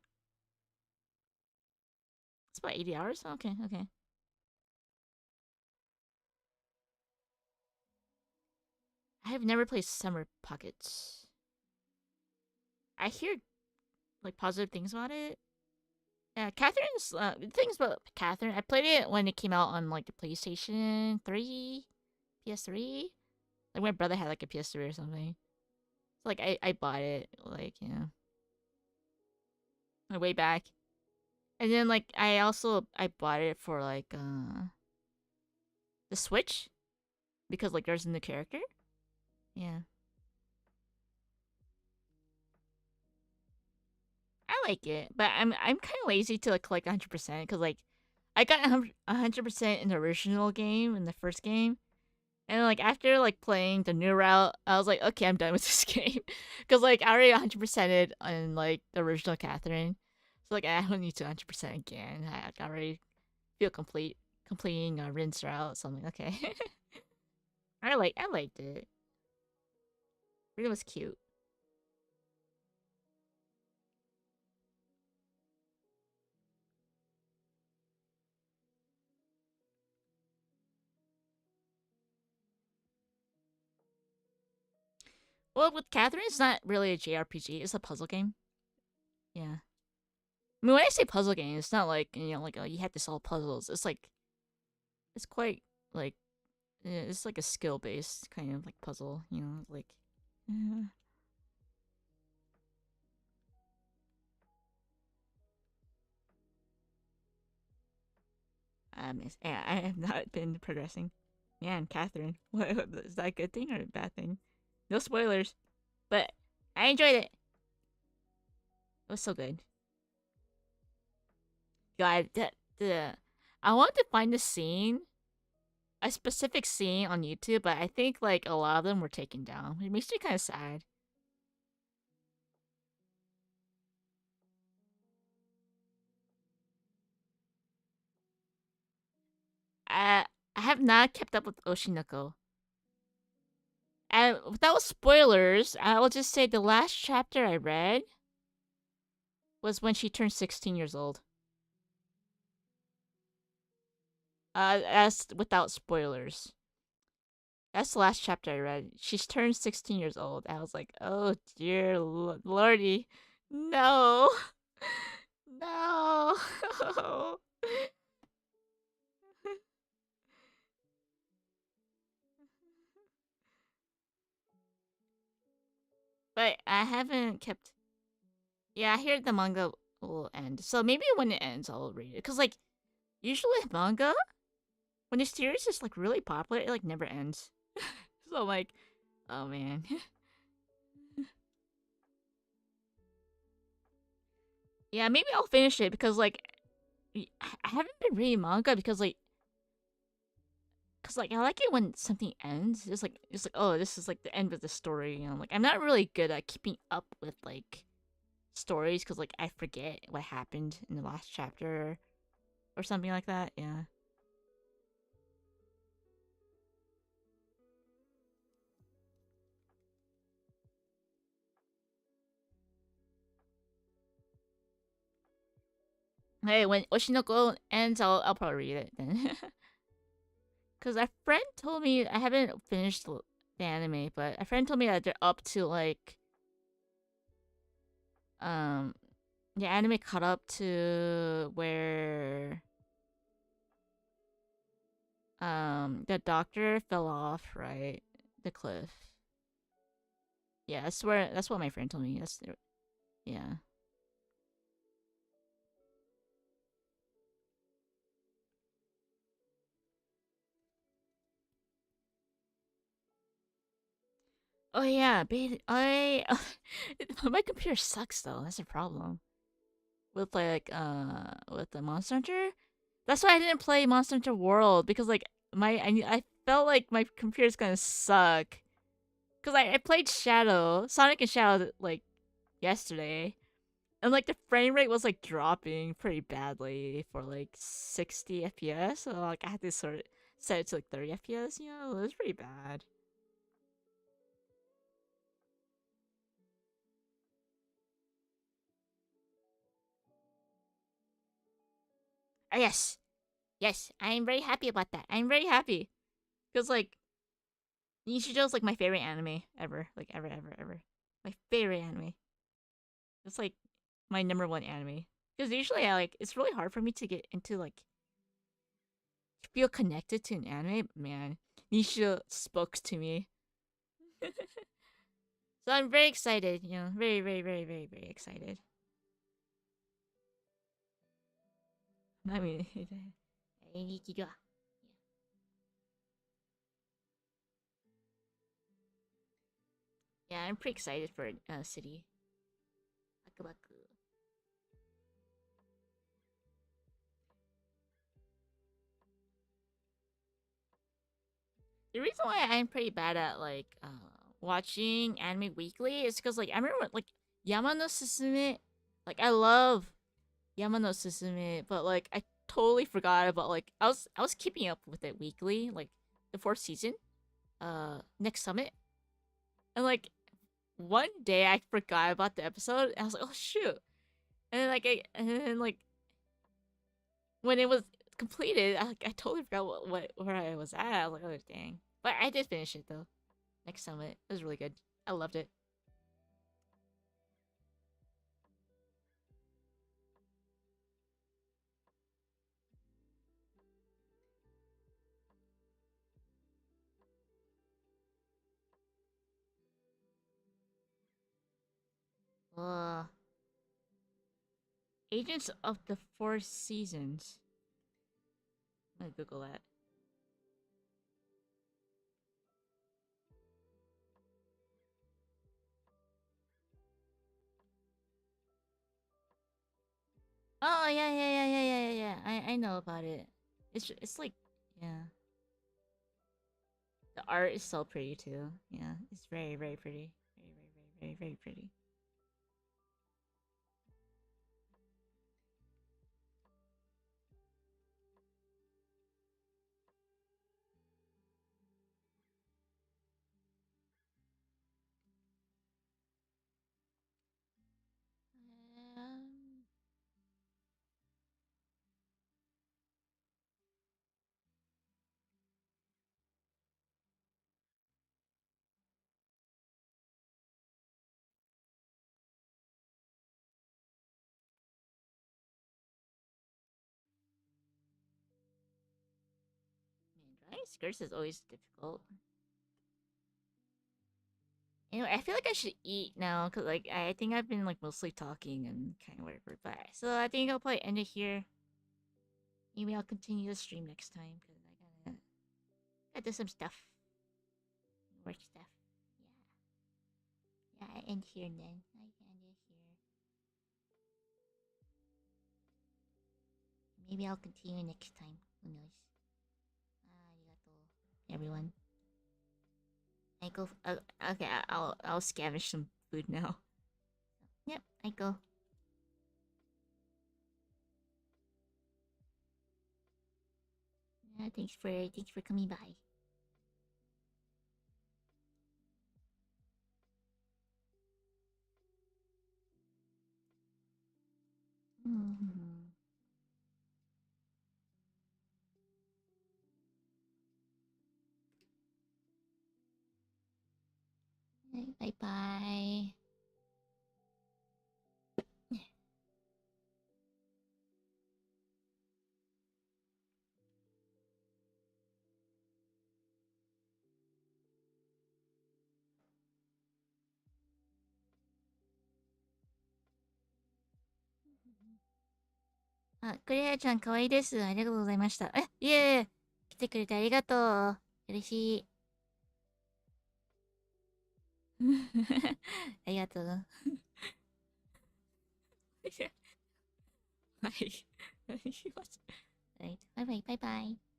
about 80 hours. Okay, okay. I have never played Summer Pockets. I hear like positive things about it. Yeah, Catherine's things about Catherine. I played it when it came out on like the PlayStation 3, PS3. Like my brother had like a PS3 or something. So like I bought it like, you know, way back. And then like I bought it for like the Switch because like there's a new character. Yeah. I like it, but I'm kind of lazy to like collect 100% because like I got 100% in the original game in the first game, and like after like playing the new route, I was like, okay, I'm done with this game because like I already 100%ed on like the original Catherine, so like I don't need to 100% again. I already feel complete. completing a rinse route, something. Okay. I liked it. It was cute. Well, with Catherine, it's not really a JRPG. It's a puzzle game. Yeah. I mean, when I say puzzle game, it's not like like oh, you have to solve puzzles. It's like it's quite like it's like a skill based kind of like puzzle. Like. Uh, yeah, I have not been progressing. Man, Catherine, what is that a good thing or a bad thing? No spoilers, but I enjoyed it. It was so good. God, the I want to find a specific scene on YouTube, but I think like a lot of them were taken down. It makes me kind of sad. I have not kept up with Oshinoko. And without spoilers, I will just say the last chapter I read was when she turned 16 years old. As without spoilers. That's the last chapter I read. She's turned 16 years old. I was like, oh dear lordy. No. No. But I haven't kept. Yeah, I hear the manga will end. So maybe when it ends, I'll read it. Because, like, usually manga, when the series is, like, really popular, it, like, never ends. So I'm like, oh man. Yeah, maybe I'll finish it because, like, I haven't been reading manga because I like it when something ends. It's like oh, this is like the end of the story. Like I'm not really good at keeping up with like stories because like I forget what happened in the last chapter or something like that. Yeah. Hey, when Oshinoko ends, I'll probably read it then. Because a friend told me I haven't finished the anime, but a friend told me that they're up to like um the anime caught up to where the doctor fell off, right? The cliff. Yeah, that's what my friend told me. Yeah. Oh yeah, babe. I my computer sucks though. That's a problem with the Monster Hunter. That's why I didn't play Monster Hunter World because like I felt like my computer's gonna suck because I played Shadow Sonic and Shadow like yesterday. And like the frame rate was like dropping pretty badly for like 60 FPS. So like I had to sort of set it to like 30 FPS, it was pretty bad. Yes. Yes, I'm very happy about that. I'm very happy. Because like Nishijo's like my favorite anime ever. Like ever, ever, ever. My favorite anime. It's like my number one anime. Because usually it's really hard for me to get into like feel connected to an anime. Man, Nishijo spoke to me. So I'm very excited, very, very, very, very, very excited. I mean, yeah, I'm pretty excited for City. Baku. The reason why I'm pretty bad at like watching anime weekly is because like I remember like Yamano Susume, like I love Yamano Susume, but like totally forgot about like I was keeping up with it weekly, like the fourth season, next summit, and like one day I forgot about the episode, and I was like, oh shoot, and then like when it was completed, I totally forgot what where I was at. I was like, oh dang, but I did finish it though. Next summit, it was really good. I loved it. Uh, Agents of the Four Seasons. I'm gonna Google that. Oh yeah. I know about it. It's like yeah. The art is so pretty too. Yeah, it's very pretty. Very pretty. Um, Man, drawing skirts is always difficult. Anyway, I feel like I should eat now because like I think I've been like mostly talking and kind of whatever. But so I think I'll probably end it here. Maybe I'll continue the stream next time because I gotta do some stuff, work stuff. Yeah, I end here then. I end it here. Maybe I'll continue next time. Who knows? Arigato, everyone. I go. Okay, I'll scavenge some food now. Yep, I go. Thanks for coming by. Mm-hmm. Bye bye. あ、クレアちゃん可愛いです。ありがとうございました。いえいえ、来てくれてありがとう。嬉しい。ありがとう。はい。はい。バイバイバイバイ。